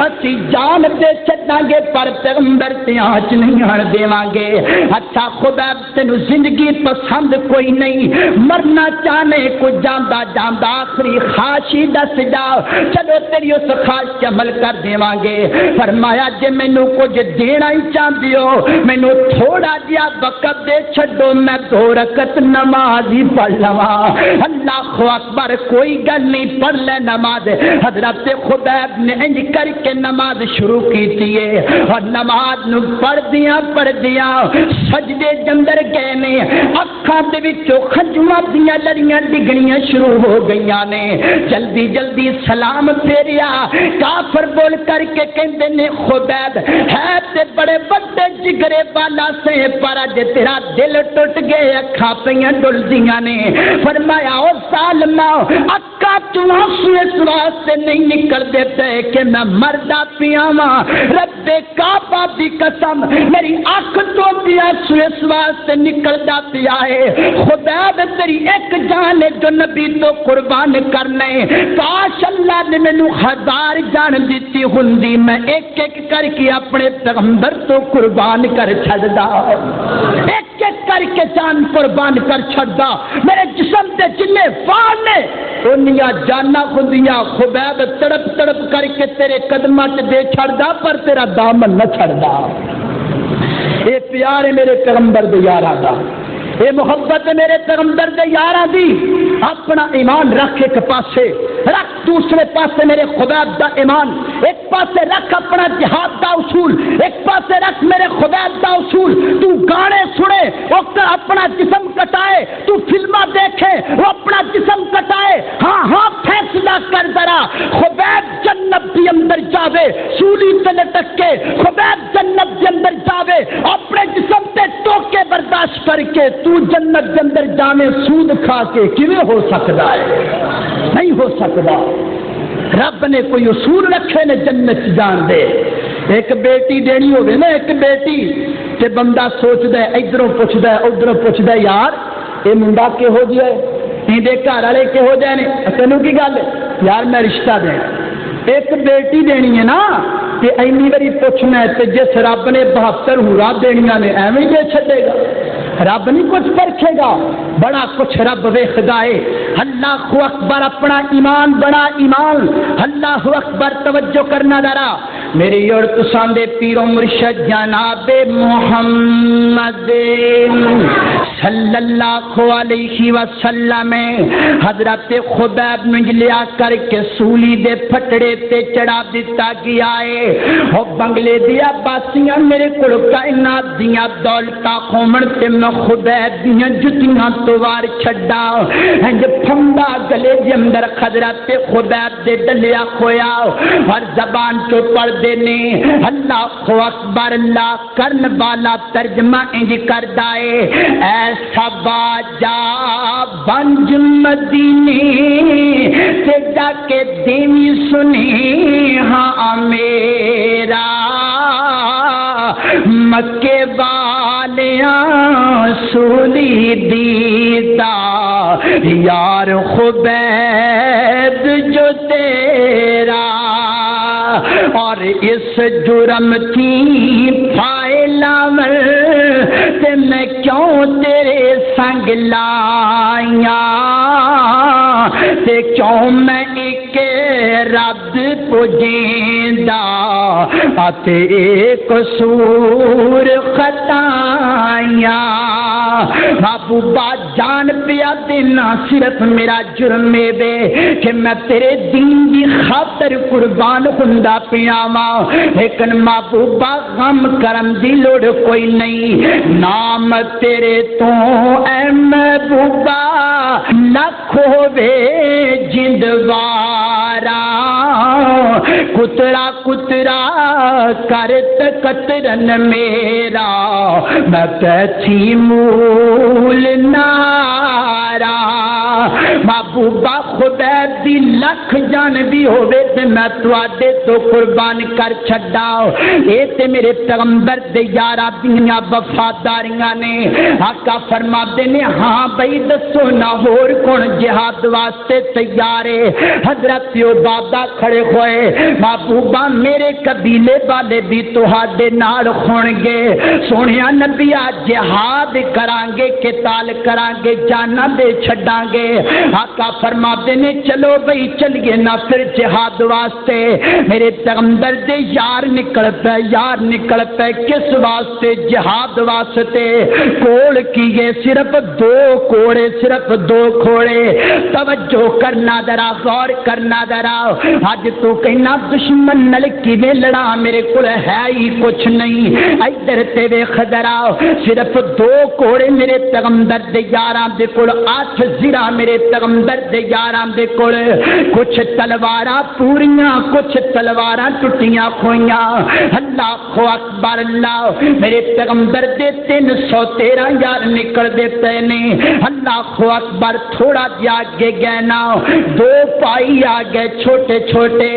اسی جان دے چھڈاں گے پر پیغمبر تے آنچ نہیں ہن دیواں گے۔ اچھا خبیب تینوں زندگی پسند کوئی نہیں، مرنا چاہنے کو جاندا جاندا آخری خواہش ہی دس جا، چلو تیری اس خواہش تے عمل کر دیواں گے۔ فرمایا جے مینوں کچھ دینا ہی چاہندی ہو مینوں تھوڑا جہا وقت دے چھڈو، میں 2 رکعت نماز ہی پڑھ لواں۔ اللہ اکبر، کوئی گل نہیں، پڑھ لے نماز۔ حضرت خبیب نے انج کر کے نماز شروع کیتی ہے، اور نماز نو پڑھدیاں پڑھدیاں سجدے اندر گئے نے، اکھاں دے وچوں خنجراں دیاں لڑیاں ڈگنیاں شروع ہو گئیاں نے، جلدی جلدی سلام پھیریا، کافر بول کر کے کہندے نے خبیب ہے تے بڑے بڑے جگرے والا سے، پر اج تیرا دل ٹوٹ گئے، اکھاں پیاں ڈلدیاں نے۔ فرمایا او ظالما اکھاں تو آنسو اس واسطے نہیں نکل دیتے کہ میں مردا پیا واں، رب کعبہ دی قسم میری اکھ تو بھی آنسو اس واسطے نکلدا پیا ہے، خبیب تیری ایک جان ہے جو نبی تو قربان کرنے، کاش اللہ نے مینوں 1000 جان دیتی ہوندی، میں ایک ایک کر کے اپنے پیغمبر تو قربان کر چھڑدا، ایک ایک کر کے جان قربان کر چھڑدا، میرے جسم دے جنے وار نے انیاں جانا ہوندیاں، خبیب تڑپ تڑپ کر کے تیرے قدماں تے دے چھڑدا پر تیرا دامن نہ چھڑدا۔ اے پیارے میرے پیغمبر دے یاراں دا، اے محبت میرے پیغمبر دے یاراں دی، اپنا ایمان رکھ ایک پاسے، رکھ دوسرے پاسے میرے خبیب دا ایمان، ایک پاسے رکھ اپنا جہاد دا اصول، ایک پاسے رکھ میرے خبیب دا اصول۔ تو گانے سنے وہ اپنا جسم کٹائے، تو فلمہ دیکھے وہ اپنا جسم کٹائے، ہاں ہاں فیصلہ کر ذرا، خبیب جنت کے اندر جاوے سولی سے لٹک کے، خبیب جنت کے اندر جاوے کے تو جنت کے اندر جانے سود کھا کے کیویں ہو سکتا ہے؟ نہیں ہو سکتا۔ رب نے کوئی اصول رکھے نے جنت جان دے۔ ایک بیٹی دینی ہوگی نا، ایک بیٹی تے بندہ سوچتا ہے، ادھروں پوچھتا ہے ادھروں پوچھتا ہے، یار یہ منڈا کہہو جہا ہے، یہ گھر والے کہہو جہے نے، تینوں کی گل ہے یار میں رشتہ دینا۔ ایک بیٹی دینی ہے نا تے اینی باری پوچھنا ہے، تے جس رب نے 72 ہورا دنیا نے ایویں دے چھڈے گا؟ رب نہیں کچھ پرکھے گا، بڑا کچھ رب ویکھدا ہے۔ اللہ اکبر، اپنا ایمان بڑا ایمان، اللہ اکبر، توجہ کرنا ذرا میری اور تساں دے پیر و مرشد جناب محمد صلی اللہ علیہ وسلم حضرت خبیب نو لیا کر کے سولی دے پھٹڑے تے چڑھا دیتا گیا ہے۔ او بنگلے دیا باسیاں میرے کول کائنات دیاں دولتاں ہومن تے میں خبیب دیاں جتیاں تو وار چھڈا، انج پھندا گلے دے اندر حضرت خبیب دے ڈلیا کھویا اور زبان چوں پڑھ دینے اللہ اکبر، اللہ کرن والا ترجمہ انج کردا ہے، ایسا باجا بنج مدینے سے جا کے دیوی سنی ہاں میرا مکے والیاں سولی دیتا یار خبیب جو تیرا، اور اس جرم کی پھائلاور تے میں کیوں تیرے سنگ لایا، تے کیوں میں ایک رب پجیندا آتے ایک قصور خطایا۔ محبوبہ جان پیا دینا صرف میرا جرم دے کہ میں تیرے دین دی خاطر قربان ہندا پیا ماں، لیکن محبوبہ غم کرم دی لوڑ کوئی نہیں، نام تیرے تو اے محبوبہ لکھ ہووے جندوارا، کترا کترا کرت کترن میرا میں پیچھی مول نارا۔ محبوبہ خبیب دی لکھ جان بھی ہوئے تے میں تواڈے تو قربان کر چھڈا، اے تے میرے پیغمبر دے یارا دیاں وفاداریاں نے۔ آقا فرماتے نے ہاں بھئی دسو نہ ہور کون جہاد واسطے تیار ہے؟ حضرت عبادہ کھڑے ہوئے، محبوبہ میرے قبیلے والے بھی تہاڈے نال ہون گے، سونیا نبیا جہاد کران گے، قتال کران گے، جانا دے چھڈاں گے۔ آقا فرماتے نے چلو بھئی چلیے نہ پھر جہاد واسطے۔ میرے پیغمبر دے یار نکل پے، یار نکل پے کس واسطے؟ جہاد واسطے۔ کول کیے صرف 2 کوڑے، صرف 2 کھوڑے۔ توجہ کرنا ذرا، غور کرنا ذرا، اج تو کہنا دشمن نال کیویں لڑا، میرے کول ہے ہی کچھ نہیں، ادھر تے ویکھ ذرا، صرف 2 کوڑے میرے پیغمبر دے یاراں دے کول، 8 زرہ میرے پیغمبر دے یاراں دے کول، کچھ تلواراں پوریاں، کچھ تلواراں ٹٹیاں کھوئیاں۔ اللہ اکبر، اللہ میرے پیغمبر دے 313 یار نکل دے پے نے۔ اللہ اکبر، تھوڑا جا آگے گئے نا 2 پائی آ گئے چھوٹے چھوٹے،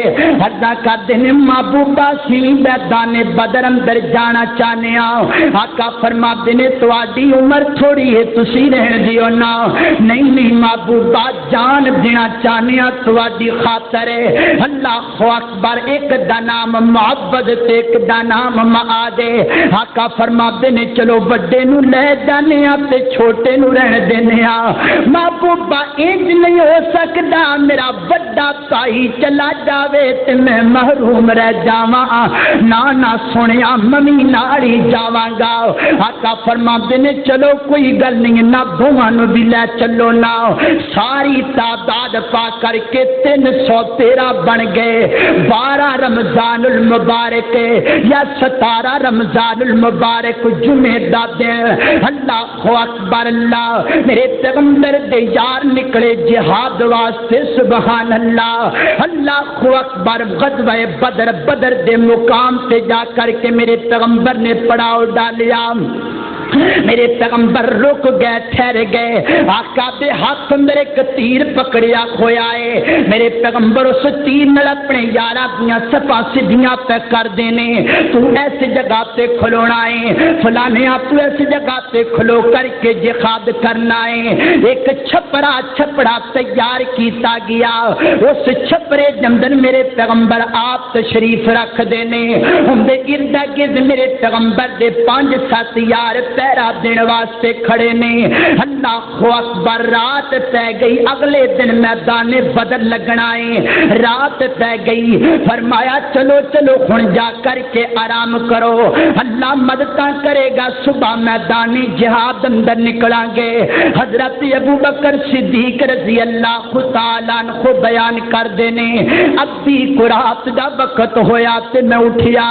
حدا کر دین محبوبہ سی میدان بدر اندر جانا چاہنے آؤ۔ آقا فرماتے نے تواڈی عمر تھوڑی ہے تسی رہن دیو نا، نہیں نہیں محبوبہ جان دینا چاہنے آ تواڈی خاطر ہے۔ اللہ اکبر، ایک دا نام معبد تے ایک دا نام معاد ہے۔ آقا فرماتے نے چلو بڑے نو لے جانے آ تے چھوٹے نو رہن دینے آ۔ محبوبہ انج نہیں ہو سکدا میرا بڑا بھائی چلا جاوے تے میں محروم رہ جاواں، نا نا سنیا ممی نال ہی جاواں گا۔ آقا فرماتے نے چلو کوئی گل نہیں، نہ بھوواں نو بھی لے چلو نا۔ ساری تعداد پا کر کے 313 بن گئے۔ 12 رمضان المبارک یا 17 رمضان المبارک جمعے دا دن، اللہ اکبر، اللہ میرے پیغمبر دے یار نکلے جہاد واسطے، سبحان اللہ، اللہ اکبر۔ غزوہ بدر دے مقام تے جا کر کے میرے پیغمبر نے پڑاؤ ڈالیا۔ میرے پیغمبر رک گئے ٹھہر گئے آقا دے ہاتھ اندر ایک تیر پکڑیا کھویا ہے میرے پیغمبر اس تیر نال اپنے یارا دیاں صفا سدھیاں پہ کر دینے تو ایسی جگہ تے کھلونا ہے فلانے آپ تو ایسی جگہ تے کھلو کر کے جہاد کرنا ہے ایک چھپڑا تیار کیتا گیا اس چھپڑے جمدن میرے پیغمبر آپ تشریف رکھ دینے ہم دے ارد گرد میرے پیغمبر دے 5-7 یار پہرا دین واسطے کھڑے نے اللہ اکبر رات پہ گئی اگلے دن میدان بدر لگنا ہے رات پہ گئی فرمایا چلو چلو ہن جا کر کے آرام کرو اللہ مدداں کرے گا صبح میدانی جہاد اندر نکلاں گے حضرت ابو بکر صدیق رضی اللہ تعالی عنہ بیان کر دینے اب بھی رات دا وقت ہویا تے میں اٹھیا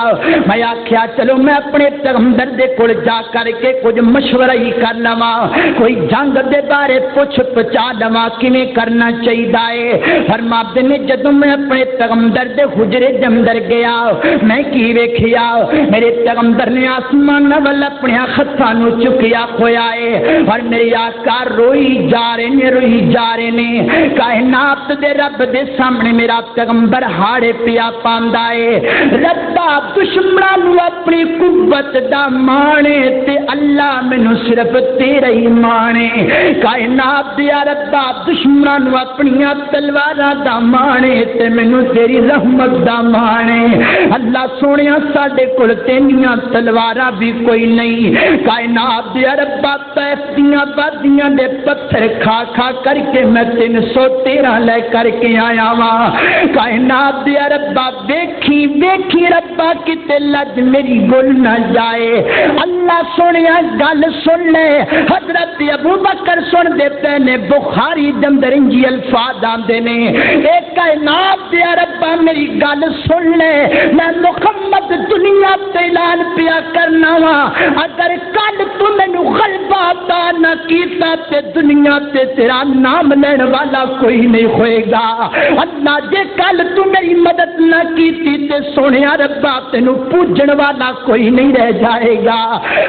میں آکھیا چلو میں اپنے پیغمبر دے کول جا کر کے کچھ مشورہ ہی کر لواں کوئی جنگ دے بارے پوچھ پچا لواں کیویں کرنا چاہیے فرماتے نے جدوں میں اپنے پیغمبر دے حجرے دے اندر گیا میں کی ویکھیا میرے پیغمبر نے آسمان ول اپنے ہتھاں نو چکیا کھویا ہے اور میرے آقا روئی جا رہے نے کائنات دے رب دے سامنے میرا پیغمبر ہاڑے پیا پاندا ہے ربا دشمناں نو اپنی قوت دا مانے تے اللہ مینوں صرف تیرا ہی مانے کائنات دیا ربا دشمناں نو اپنیاں تلواراں دا مانے تے مینوں تیری رحمت دا مانے اللہ سونیا ساڈے کول تینیاں تلواراں بھی کوئی نہیں کائنات دیا ربا طیف دیاں وادیاں دے پتھر کھا کھا کر کے میں 313 لے کر کے آیا واں کائنات دیا ربا ویکھی ربا کتے لج میری گل نہ جائے اللہ سونیا گل سن لے حضرت ابو بکر سن دیتے نے بخاری دندر انجی الفاظ آندے نے اے کائنات دیا ربا میری گل سن لے میں محمد دنیا تے اعلان پیا کرنا وا اگر کل تو مینوں غلبہ عطا نہ کیتا تے دنیا تے تیرا نام لین والا کوئی نہیں ہوئے گا اللہ جے کل تو میری مدد نہ کیتی تے سونیا ربا تینوں پوجن والا کوئی نہیں رہ جائے گا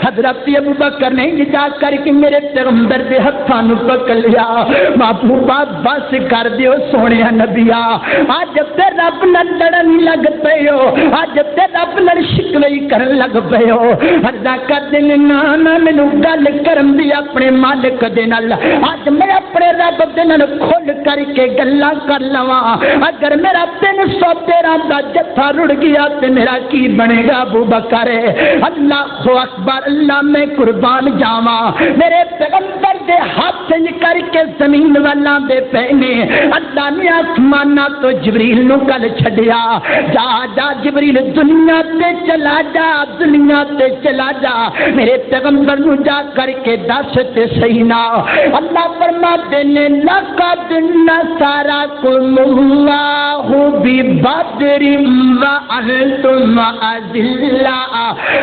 حضرت ابو بکر نے جا کر کے میرے پیغمبر دے ہتھاں نو پکڑ لیا محبوبہ بس کر دیو سونیا نبیا اج تے رب نال لڑن لگ پئے ہو اج تے رب نال شکوے کرن لگ پئے ہو عرض کر دین نا مینوں گل کرن دی اپنے مالک دے نال اج میں اپنے رب دے نال کھل کر کے گلاں کر لواں اگر میرا 313 دا جتھا رڑ گیا تے میرا کی بنے گا ابو بکر اللہ اکبر اللہ میں قربان جاواں میرے پیغمبر دے ہاتھ کر کے زمین والا دے پہنے اللہ نے آسماناں تو جبریل نو گل چھڈیا جا جبریل دنیا تے چلا جا دنیا تے چلا جا میرے پیغمبر نو جا کر کے دس تے صحیح نا اللہ فرماتے نے لقد نصرکم اللہ ببدر وانتم اذلہ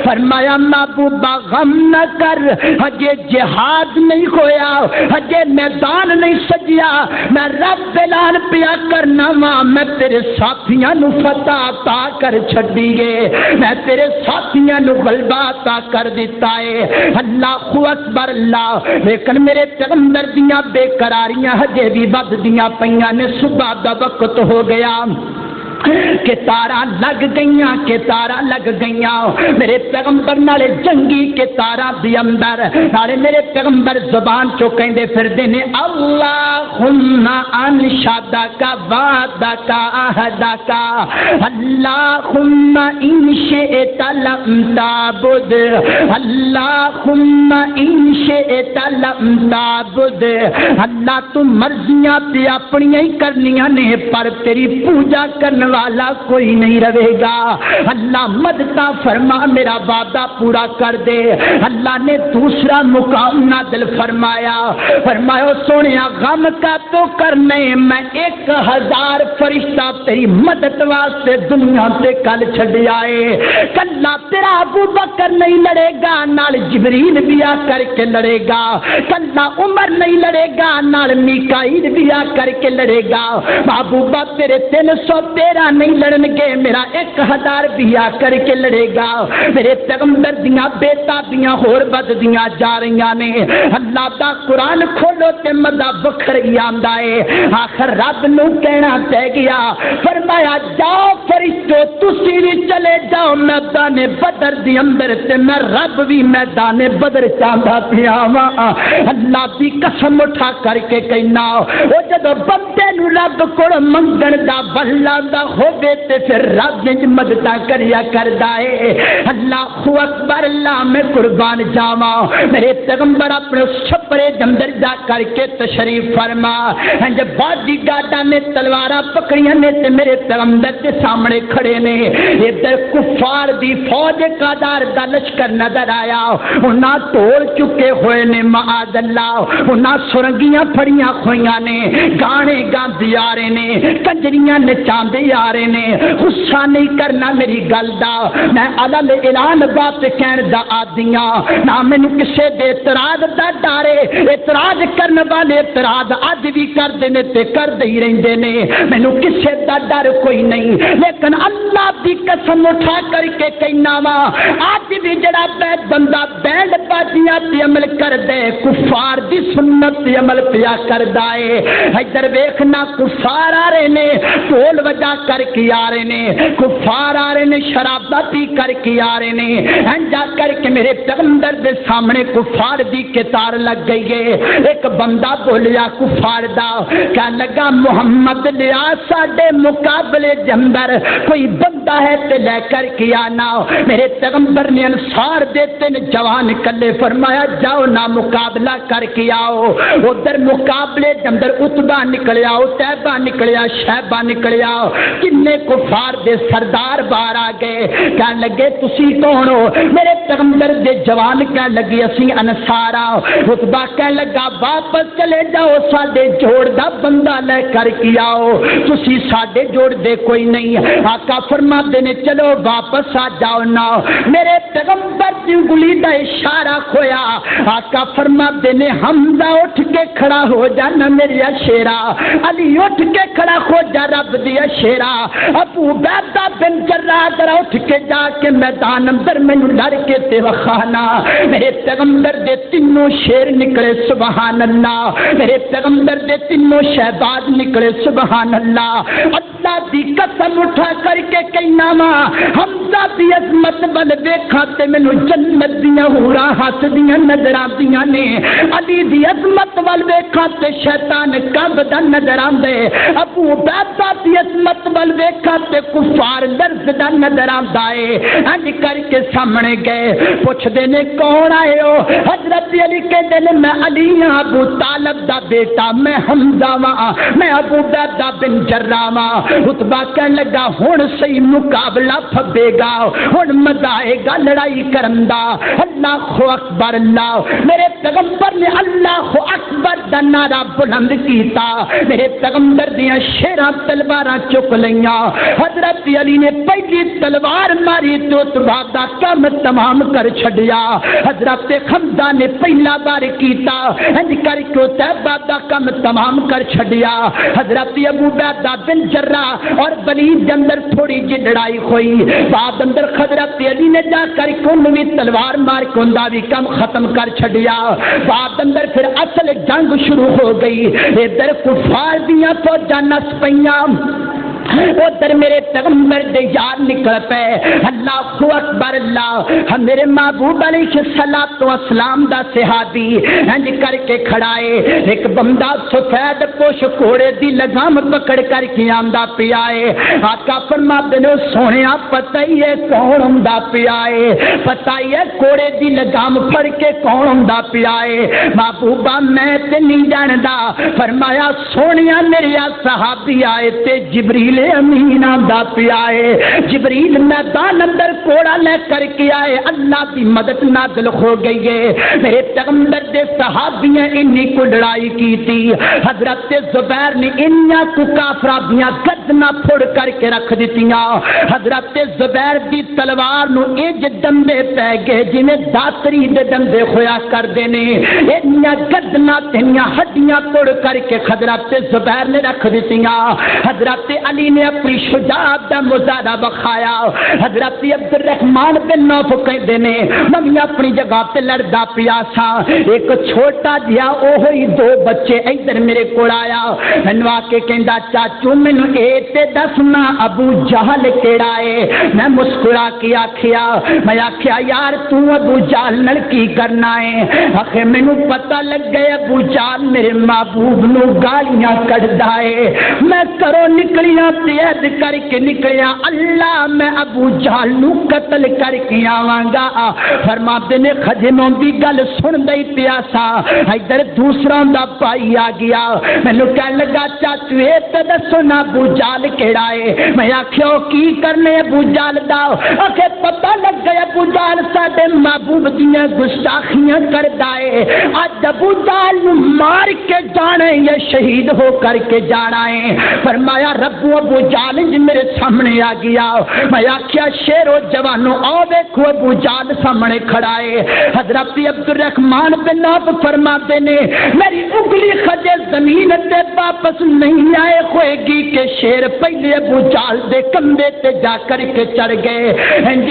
فرمایا محبوبہ غم نہ کر ہجے جہاد نہیں ہویا ہجے میدان نہیں سجیا میں رب اعلان پیا کرنا وا میں تیرے ساتھیاں نو فتح عطا کر چھڈی گے میں تیرے ساتھیاں نو غلبہ عطا کر دیتا ہے اللہ اکبر اللہ لیکن میرے پیغمبر دیاں بے قراریاں ہجے بھی ود دیاں پیاں نے صبح دا وقت ہو گیا کہ تارا لگ گئیاں میرے پیغمبر نالے جنگی کے تارا دی اندر نالے میرے پیغمبر زبان چو کہندے پھردے نے اللہم انشدک وعدک عہدک اللہم ان شئت لم تعبد اللہم ان شئت لم تعبد اللہ تو مرضیاں تے اپنی ہی کرنیاں نے پر تیری پوجا کرنے والا کوئی نہیں رہے گا اللہ مددہ فرما میرا وعدہ پورا کر دے اللہ نے دوسرا مقام نازل فرمایا سونیا غم کا تو کرنے میں 1000 فرشتہ تیری مدد واسطے دنیا سے کل چھڈ آئے کلا تیرا ابو بکر نہیں لڑے گا نال جبریل بھی آ کر کے لڑے گا کلا عمر نہیں لڑے گا نال میکائیل بھی آ کر کے لڑے گا محبوبہ تیرے 313 11 نہیں لڑن گے، میرا 1000 بھی آ کر کے لڑے گا۔ میرے پیغمبر دیاں بےتابیاں ہور بددیاں جا رہی نے۔ اللہ دا قرآن کھولو تے مزہ بکھری آندا ہے۔ آخر رب نو کہنا پہ گیا، فرمایا جاؤ فرشتو تسی بھی چلے جاؤ میدان بدر دی اندر تے میں رب بھی میدان بدر چاہتا پیا وا۔ اللہ دی قسم اٹھا کر کے کہنا او جدو بندے نو رب کول منگن دا بھلا دا ہوے تے پھر رب وچ مدد کریا کردا ہے۔ اللہ اکبر، اللہ میں قربان جاواں۔ میرے پیغمبر اپنے چھپرے اندر جا کر کے تشریف فرما، جب باڈی گارڈاں نے تلواراں پکڑیاں نے تے میرے پیغمبر کے سامنے کھڑے نے۔ ادھر کفار دی فوج قادار دا لشکر نظر آیا، انہاں ٹول چکے ہوئے نے معاذ اللہ، انہاں سرنگیاں پھڑیاں ہوئیاں نے، گانے گاندے آ رہے نے، کنجریاں نچاندے آ رہے نے۔ غصہ نہیں کرنا میری گل دا، میں علل اعلان بات کہن دا آدیاں، نہ مینوں کسے دے اعتراض دا ڈارے۔ اعتراض کرن والے اعتراض اج بھی کردے نے تے کردے ہی رہندے نے، مینوں کسے دا ڈر کوئی نہیں، لیکن اللہ دی قسم اٹھا کر کے کہنا وا اج بھی جڑا بندہ بینڈ باجیاں تے عمل کردے کفار دی سنت تے عمل پیا کردا ہے۔ ادھر ویکھنا کفار آ رہے نے، ڈھول وجا کر کے آ رہے نے، کفار آ رہے نے، شراباں پی کر کے آ رہے نے۔ جا کر کے میرے پیغمبر دے سامنے کفار دی قطار لگ گئی ہے۔ ایک بندہ بولیا کفار دا، کہنے لگا محمد لیا ساڈے مقابلے دے اندر کوئی بندہ ہے تے لے کر کے آنا۔ میرے پیغمبر نے انصار دے تین جوان کلے فرمایا جاؤ نہ مقابلہ کر کے آؤ۔ ادھر مقابلے دے اندر عتبہ نکلیا، عتیبہ نکلیا، شیبہ نکلیا، کنے کفار دے سردار باہر آ گئے۔ کہنے لگے تسی کون ہو؟ میرے پیغمبر دے جوان کہنے لگے اسی انصار آ۔ عتبہ کہنے لگا واپس چلے جاؤ، ساڈے جوڑ دا بندہ لے کر کے آؤ، تسی ساڈے جوڑ دے کوئی نہیں۔ آقا فرماتے نے چلو واپس آ جاؤ نا۔ میرے پیغمبر دی انگلی دا اشارہ کھویا، آقا فرماتے نے حمزہ اٹھ کے کھڑا ہو جانا میری شیرا، علی اٹھ کے کھڑا ہو جا رب دی شیرا، ابو عبیدہ بن جراح ذرا اٹھ کے جا کے میدان اندر مینوں لڑ کے تے وکھانا۔ میرے پیغمبر دے تینوں شیر نکلے سبحان اللہ، میرے پیغمبر دے تینوں شہباز نکلے سبحان اللہ۔ اللہ دی قسم اٹھا کر کے کہنا وا حمزہ دی عظمت ول ویکھاں تے مینوں جنت دیاں حوراں ہسدیاں نظر آندیاں نے، علی دی عظمت ول ویکھاں تے شیطان کمبدا نظر آندے، ابو عبیدہ دی عظمت ول ویکھاں تے کفار لرزدا نظر آندا ہے۔ انج کر کے سامنے گئے، پوچھدے نے کون آئے ہو؟ حضرت علی کہندے نے میں علی ہاں، ابو طالب دا بیٹا، میں حمزہ وا، میں ابو عبیدہ بن جراح وا۔ عتبہ کہنے لگا ہن صحیح مقابلہ پھبے گا، ہن مزہ آئے گا لڑائی کرن دا۔ اللہ اکبر، اللہ میرے پیغمبر نے اللہ اکبر دا نعرہ بلند کیتا، میرے پیغمبر دیاں شیراں تلواراں چک لیاں، حضرت علی نے پہلی تلوار ماری تو عتبہ دا کم تمام کر چھڈیا، حضرت حمزہ نے پہلا بار کیتا، انج کر کے عتبہ دا کم تمام کر چھڈیا۔ حضرت ابو عبیدہ بن جراح اور ولید کے اندر تھوڑی جی لڑائی ہوئی، بعد اندر حضرت علی نے جا کر کن بھی تلوار مار کے اندا بھی کم ختم کر چھڈیا۔ بعد اندر پھر اصل جنگ شروع ہو گئی، ادھر کفار دیاں فوجاں نس پیاں، ادھر میرے پیغمبر دے یار نکل پے۔ اللہ اکبر، اللہ میرے محبوب علیہ الصلوۃ والسلام دا صحابی انج کر کے کھڑا ہے، ایک بندہ سفید پوش گھوڑے دی لگام پکڑ کر کے آندا پیا ہے۔ آقا فرماتے نے سونیا پتہ ہی ہے کون ہوندا پیا ہے، پتہ ہی ہے گھوڑے دی لگام پھڑ کے کون ہوندا پیا ہے؟ محبوبہ میں تے نہیں جاندا۔ فرمایا سونیا میرے صحابی آئے تے جبریل امین آندا پیا ہے، جبریل میدان اندر کوڑا لے کر کے آئے، اللہ کی مدد نازل ہو گئی ہے۔ میرے پیغمبر دے صحابیاں انی کو لڑائی کی تھی، حضرت زبیر نے انیاں کو کافرہ دیاں گردناں پھوڑ کر کے رکھ دیتیاں، حضرت زبیر دی تلوار نو اج دندے پہ گئے جنہیں داتری دے دندے ہویا کر دینے، انیاں گردناں تینیاں ہڈیاں توڑ کر کے حضرت زبیر نے رکھ دیتیاں۔ حضرت علی نبی نے اپنی شجاعت دا مظاہرہ بخایا۔ حضرت عبد الرحمان بن نوف کہندے نے میں اپنی جگہ تے لڑدا پیا سا، ایک چھوٹا جہا اوہی دو بچے ادھر میرے کول آیا، مینوں آ کے کہندا چاچو مینوں اے تے دسنا ابو جہل کیڑا ہے؟ میں مسکرا کے آکھیا، میں آکھیا یار تو ابو جہل نال کی کرنا ہے؟ آخر مینوں پتہ لگ گیا ابو جہل میرے محبوب نو گالیاں کڈدا ہے۔ میں کرو نکلیاں تیاد کر کے نکلیاں، اللہ میں ابو جہل نو قتل کر کے آواں گا۔ فرماتے نے خجنوں دی گل سن دئی پیا سا، ادھر دوسرا دا بھائی آ گیا، مینوں کہن لگا چاچو اے تے دسو نا ابو جہل کیڑا ہے؟ میں آکھیا کی کرنے ابو جہل دا؟ آکھے پتہ لگ گیا ابو جہل ساڈے محبوب دیاں گستاخیاں کردا ہے، اج ابو جہل نو مار کے جانا ہے یا شہید ہو کر کے جانا ہے۔ فرمایا ربو ابو جہل جی میرے سامنے آ گیا، میں آکھیا شیرو جوانو آؤ دیکھو ابو جہل سامنے کھڑا ہے۔ حضرت عبد الرحمان بن عوف فرماتے نے میری انگلی خجے زمین تے واپس نہیں آئے ہوئے گی کہ شیر پہلے ابو جہل دے کندھے تے جا کر کے چڑھ گئے،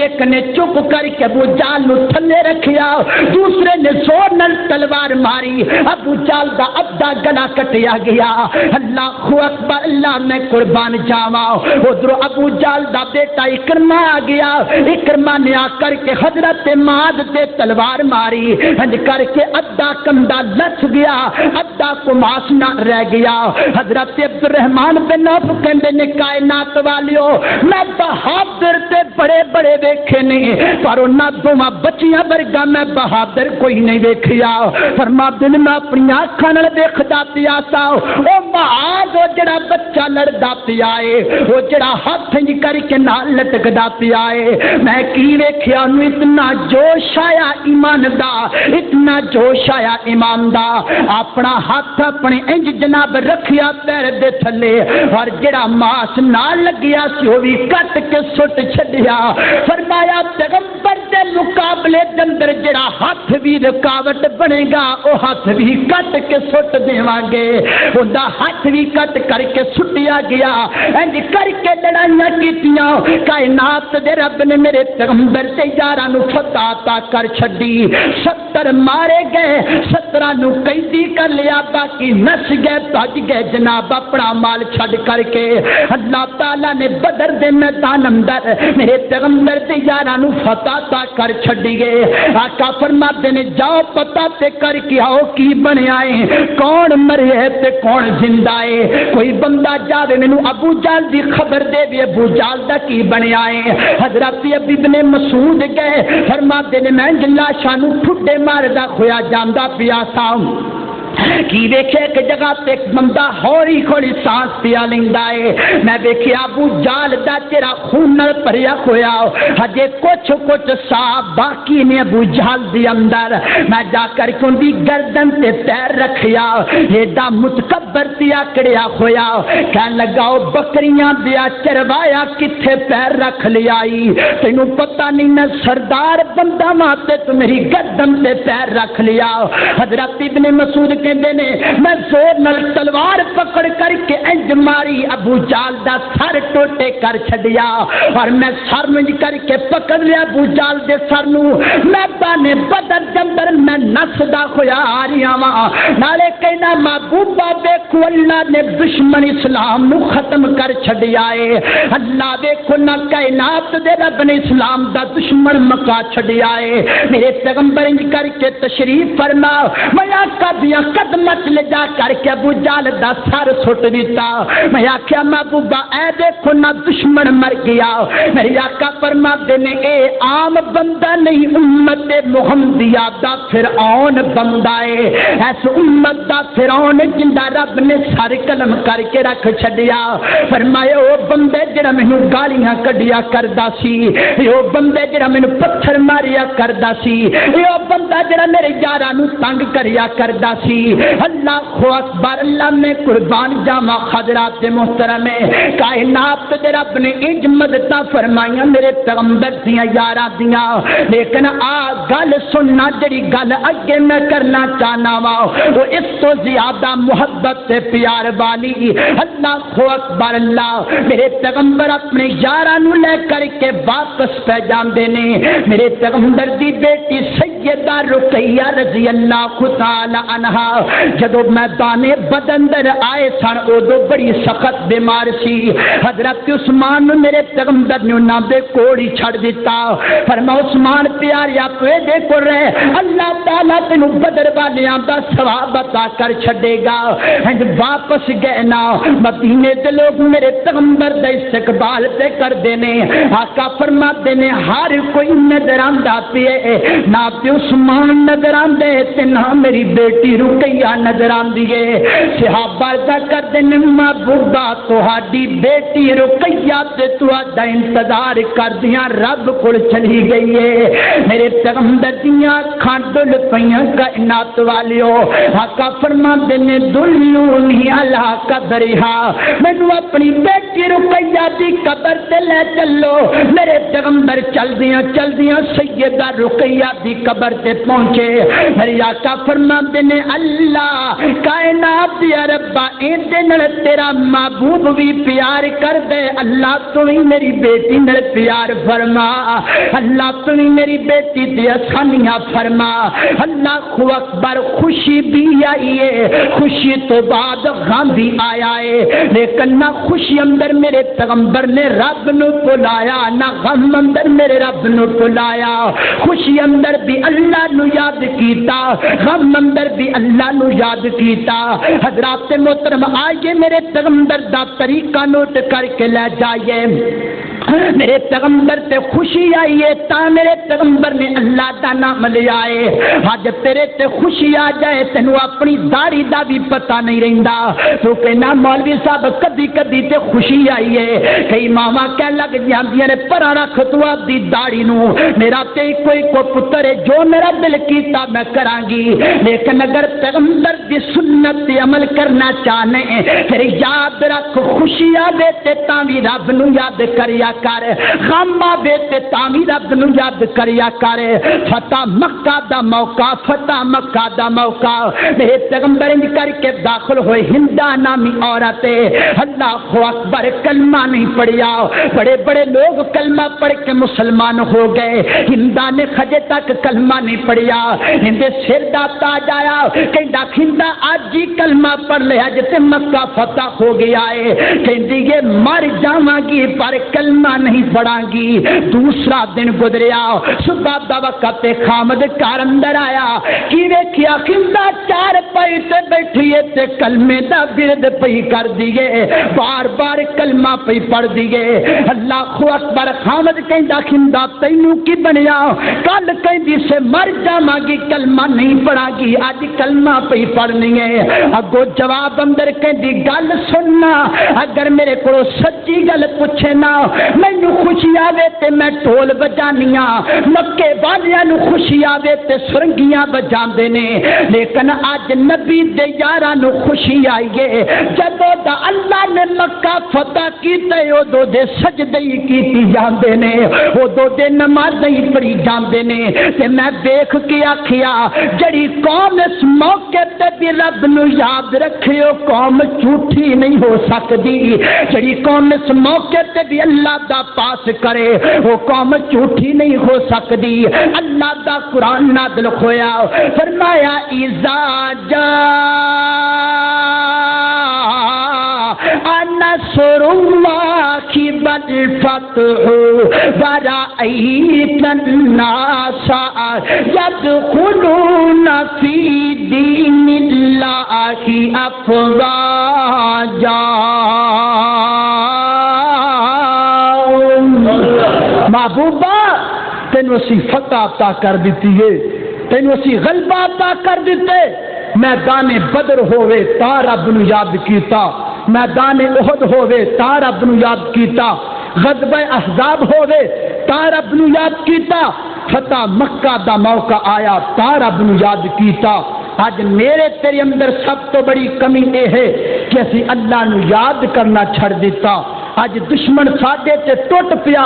ایک نے چپ کر کے ابو جہل نو تھلے رکھیا، دوسرے نے زور نال تلوار ماری، ابو جہل دا ادھا گلا کٹیا گیا۔ اللہ اکبر، اللہ میں قربان جاواں۔ ادھر ابو جہل دا بیٹا اکرما آ گیا، اکرما نے آ کر کے حضرت معاذ تے تلوار ماری، ہنج کر کے ادھا کندھا لس گیا، ادھا کماس نہ رہ گیا۔ حضرت عبد الرحمان بن عوف کہندے نے کائنات والیو میں بہادر تے بڑے بڑے ویکھے نہیں، پر انہاں دوواں بچیاں ورگا میں بہادر کوئی نہیں ویکھیا۔ فرماتے نے میں اپنی آنکھاں نال دیکھدا پیا سا، او معاذ او جڑا بچہ لڑدا پیا ہے، او جڑا ہاتھ انج کر کے نال لٹکدا پیا ہے، میں کی ویکھیا انہوں اتنا جوش آیا ایمان دا، اتنا جوش آیا ایمان دا، اپنا ہاتھ اپنے انج جناب رکھیا پیر دے تھلے، اور جڑا ماس نال لگیا سی وہ بھی کٹ کے سٹ چھڈیا۔ فرمایا پیغمبر دے مقابلے دے اندر جڑا ہاتھ بھی رکاوٹ بنے گا وہ ہاتھ بھی کٹ کے سٹ دیواں گے، اوندا ہاتھ بھی کٹ کر کے سٹیا گیا۔ انج کر کے لڑائیاں کیتیاں، کائنات دے رب نے میرے پیغمبر تے یاراں نو فتح عطا کر چھڈی، 70 مارے گئے، 17 نو قیدی کر لیا، باقی نس گئے بھج گئے جناب اپنا مال چھڈ کر کے۔ اللہ تعالیٰ نے بدر دے میدان اندر میرے پیغمبر تے یاراں نو فتح عطا کر چھڈی گئے۔ آقا فرماتے نے جاؤ پتہ تے کر کے آؤ کی بنیا ہے، کون مرے ہے تے کون زندہ ہے، کوئی بندہ جاوے مینوں ابو جہل دی خبر دے بھی ابو جہل دا کی بنیا ہے۔ حضرت ابن مسعود گئے، فرماتے نے میں لاشاں نو ٹھڈے ماردا ہویا جاندا پیا سا، کی ویکھے کہ جگہ تے ایک بندہ ہوری ہوری سانس پیا لیندا ہے، میں ویکھیا ابو جہل دا تیرا خون نال بھریا ہویا، ہجے کچھ سا باقی نے ابو جہل دی اندر۔ میں جا کر کے ان دی گردن تے پیر رکھیا، ایڈا متکبر تیا کڑیا ہویا، کہن لگا او بکریاں دیا چروایا کتھے پیر رکھ لیائی، تینوں پتہ نہیں نہ سردار بندہ ماتے تو میری گردن تے پیر رکھ لیا۔ حضرت ابن مسعود کہندے نے میں زور نال تلوار پکڑ کر کے انج ماری، ابو جہل دا سر ٹوٹے کر چھڈیا، اور میں سر منج کر کے پکڑ لیا ابو جہل دے سر نو، میدان بدر دے اندر میں نسدا ہویا آ رہا واں، نالے کہنا محبوبہ دیکھو اللہ نے دشمن اسلام نو ختم کر چھڈیا ہے، اللہ دیکھو نہ کائنات دے رب نے اسلام دا دشمن مکا چھڈیا ہے۔ میرے پیغمبر انج کر کے تشریف فرما، میں آقا دیا قدمت لے جا کر کے ابو جہل دا سر سٹ دیتا، میں آکھیا محبوبہ اے دیکھو نہ دشمن مر گیا۔ میرے آقا فرماتے نے اے عام بندہ نہیں، امت محمدیہ دا فرعون بندہ ہے، ایس امت دا فرعون جندا رب نے سر قلم کر کے رکھ چھڈیا۔ فرمایا او بندے جڑا مینوں گالیاں کڈیا کردا سی، او بندے جڑا مینوں پتھر ماریا کردا سی، او بندہ جڑا میرے یاراں نو تنگ کریا کردا سی، اللہ اکبر اللہ میں قربان جاواں حضرات محترم کائنات دے رب نے انج مدداں فرمائیاں میرے پیغمبر دیاں یاراں دیاں لیکن آ گل سننا جڑی گل اگے میں کرنا چاہنا وا وہ اس تو زیادہ محبت سے پیار والی اللہ اکبر اللہ میرے پیغمبر اپنے یاراں نو لے کر کے واپس پہ جاندے نے میرے پیغمبر دی بیٹی سیدہ رقیہ رضی اللہ تعالی عنہا جدو میدان بدر آئے سن ادو بڑی سخت بیمار سی حضرت عثمان میرے پیغمبر نے انہاں دے کول ہی چھڑ دیتا فرما عثمان پیاریا تو اے دیکھو رہے اللہ تعالیٰ تینوں بدر والیاں دا ثواب عطا کر چھڑے گا ہن واپس گئے نا مدینے دے لوگ میرے پیغمبر دا استقبال تے کر دینے آقا فرماتے نے ہر کوئی نظر آندا پئے نہ تے عثمان نظر آندے تے نہ میری بیٹی رقیہ نظر آندی ہے صحابہ دا کر دین محبوبہ تہاڈی بیٹی رقیہ تے تہاڈا انتظار کردیاں رب کول چلی گئی ہے میرے پیغمبر دیاں اکھاں ڈل پیاں کائنات والیو آقا فرماندے نے دلونی علی قبرہا مینوں اپنی بیٹی رقیہ دی قبر تے لے چلو میرے پیغمبر چل دیاں سیدہ رقیہ دی قبر تے پہنچے میرے آقا فرماندے نے اللہ کائنات دی ربا ایندے نال تیرا محبوب بھی پیار کر دے اللہ تو ہی میری بیٹی نال پیار فرما اللہ تو ہی میری بیٹی دی آسانیاں فرما اللہ اکبر خوشی بھی آئی ہے خوشی تو بعد غم بھی آیا ہے لیکن نہ خوشی اندر میرے پیغمبر نے رب نو بلایا نہ غم اندر میرے رب نو بلایا خوشی اندر بھی اللہ نو یاد کیتا غم اندر بھی اللہ نو یاد کیتا حضرات محترم آئیے میرے پیغمبر دا طریقہ نوٹ کر کے لے جائیے میرے پیغمبر تے خوشی آئی ہے تا میرے پیغمبر نے اللہ دا نام لیا ہے آج تیرے تے خوشی آ جائے تینوں اپنی داڑھی دا بھی پتہ نہیں رہندا تو کہنا مولوی صاحب کدی کدی تے خوشی آئی ہے کئی ماواں کہہ لگ جاندیاں نے پرا رکھ تو اپنی داڑھی نو میرا تے کوئی کو پتر ہے جو میرا دل کیتا میں کراں گی لیکن اگر پیغمبر دی سنت تے عمل کرنا چاہنے پھر یاد رکھ خوشی آوے تے تاں وی رب نو یاد کریا کر غم آوے تے تاں وی رب نو یاد کریا کر فتح مکہ دا موقع فتح مکہ دا موقع میرے پیغمبر انج کر کے داخل ہوئے ہندا نامی عورت اللہ اکبر کلمہ نہیں پڑھیا بڑے بڑے لوگ کلمہ پڑھ کے مسلمان ہو گئے ہندا نے خجے تک کلمہ نہیں پڑھیا ہندے سر دا تاج آیا کہندا ہندا اج ہی کلمہ پڑھ لیا جتے مکہ فتح ہو گیا ہے کہندی یہ مر جاواں گی پر کلمہ نہیں پڑھاں گی دوسرا دن گزریا صبح دا وقت خامد کار اندر آیا کی ویکھیا ہندا چار پئی تے بیٹھی تے کلمے دا ورد پئی کر دیے بار بار کلمہ پئی پڑھ دیے اللہ اکبر خامد کہندا ہندا تینوں کی بنیا کل کہندی سے مر جاواں گی کلمہ نہیں پڑھاں گی اج کلمہ پئی پڑھنی ہے اگو جواب اندر کہندی گل سننا اگر میرے کو سچی گل پوچھے نا مینوں خوشی آوے تے میں ڈھول بجانیاں مکے والیاں نو خوشی آوے تے سرنگیاں بجاندے نے لیکن اج نبی دے یاراں نو خوشی آئی ہے جدوں دا اللہ نے مکہ فتح کیتے اودوں دے سجدے ہی کیتی جاندے نے اودوں دے نمازیں ہی پڑھی جاندے نے تے میں دیکھ کے آکھیا جڑی قوم اس موقع تے بھی رب نو یاد رکھیو قوم جھوٹی نہیں ہو سکتی جڑی قوم اس موقع تے بھی اللہ دا پاس کرے وہ قوم جھوٹی نہیں ہو سکتی اللہ دا قرآن نازل ہویا فرمایا اذا جاء نصر اللہ والفتح ورأيت الناس يدخلون في دين الله أفواجا محبوبہ تینوں اسی فتح عطا کر دیتی ہے تینوں اسی غلبہ عطا کر دیتے میدان بدر ہوئے تا رب نو یاد کیتا میدان احد ہوئے تا رب نو یاد کیتا غزوہ احزاب ہوئے تا رب نو یاد کیتا فتح مکہ دا موقع آیا تا رب نو یاد کیتا اج میرے تیرے اندر سب تو بڑی کمی یہ ہے کہ اسی اللہ نو یاد کرنا چھڑ دیتا. اج دشمن ساڈے تے ٹوٹ پیا,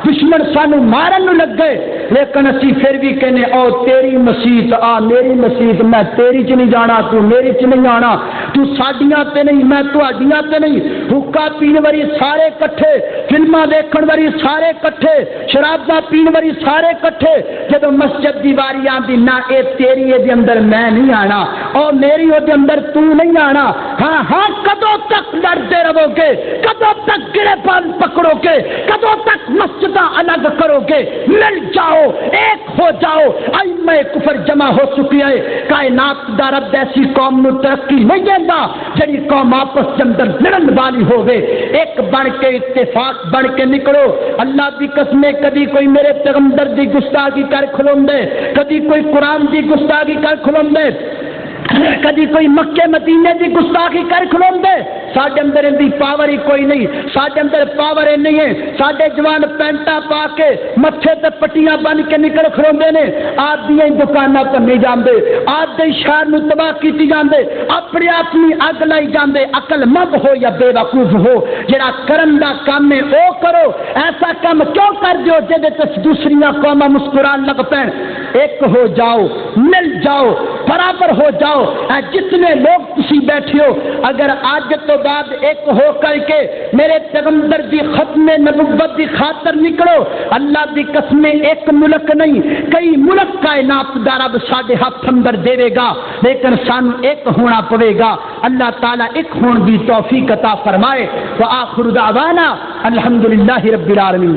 دشمن سانو مارن نو لگ گئے, لیکن اسی پھر بھی کہنے او تیری مسیت آ میری مسیت, میں تیری چ نہیں جانا تو میری چ نہیں آنا, تو ساڈیاں تے نہیں میں تہاڈیاں تے نہیں. حقہ پین واری سارے کٹھے, فلماں دیکھن واری سارے کٹھے, شراباں پین واری سارے کٹھے. جدوں مسجد دی واری آندی نہ اے تیری دے اندر میں نہیں آنا, او میری دے اندر تو نہیں آنا. ہاں ہاں کدوں تک لڑتے رہو گے, کدوں تک گرے پان پکڑو گے, کدوں تک مسجداں الگ کرو گے؟ مل جاؤ, ایک ہو جاؤ. ائمہ کفر جمع ہو چکی ہے. کائنات دا رب ایسی قوم نو ترقی نہیں دیندا جڑی قوم آپس کے اندر لڑن والی ہوے. ایک بن کے اتفاق بن کے نکلو. اللہ دی قسم کبھی کوئی میرے پیغمبر دی گستاخی کر کھلوندے, کبھی کوئی قرآن دی گستاخی کر کھلوندے, کدی کوئی مکے مدینے دی گستاخی کر کھلوندے. ساڈے اندر دی پاور ہی کوئی نہیں, ساڈے اندر پاور ہی نہیں ہے. ساڈے جوان پینٹا پا کے متھے تے پٹیاں بن کے نکل کھلوندے نے. آدیاں دکاناں تے نہیں جاندے, آدھے شہر نو تباہ کیتی جاندے, اپنے آپ نی اگ لائی جاندے. عقل مند ہو یا بے وقوف ہو, جڑا کرن دا کام ہے او کرو. ایسا کام کیوں کر دیو جے تے دوسریاں قوماں مسکران لگ پین؟ ایک ہو جاؤ, مل جاؤ, برابر ہو جاؤ. جتنے لوگ تسی بیٹھے ہو, اگر آج تو بعد ایک ہو کر کے میرے پیغمبر دی ختم نبوت دی خاطر نکلو, اللہ دی قسم ایک ملک نہیں کئی ملک کائنات دا رب ساڈے ہاتھ اندر دے گا, لیکن سانو ایک ہونا پڑے گا. اللہ تعالیٰ ایک ہون دی توفیق عطا فرمائے. وآخر دعوانا الحمدللہ رب العالمین.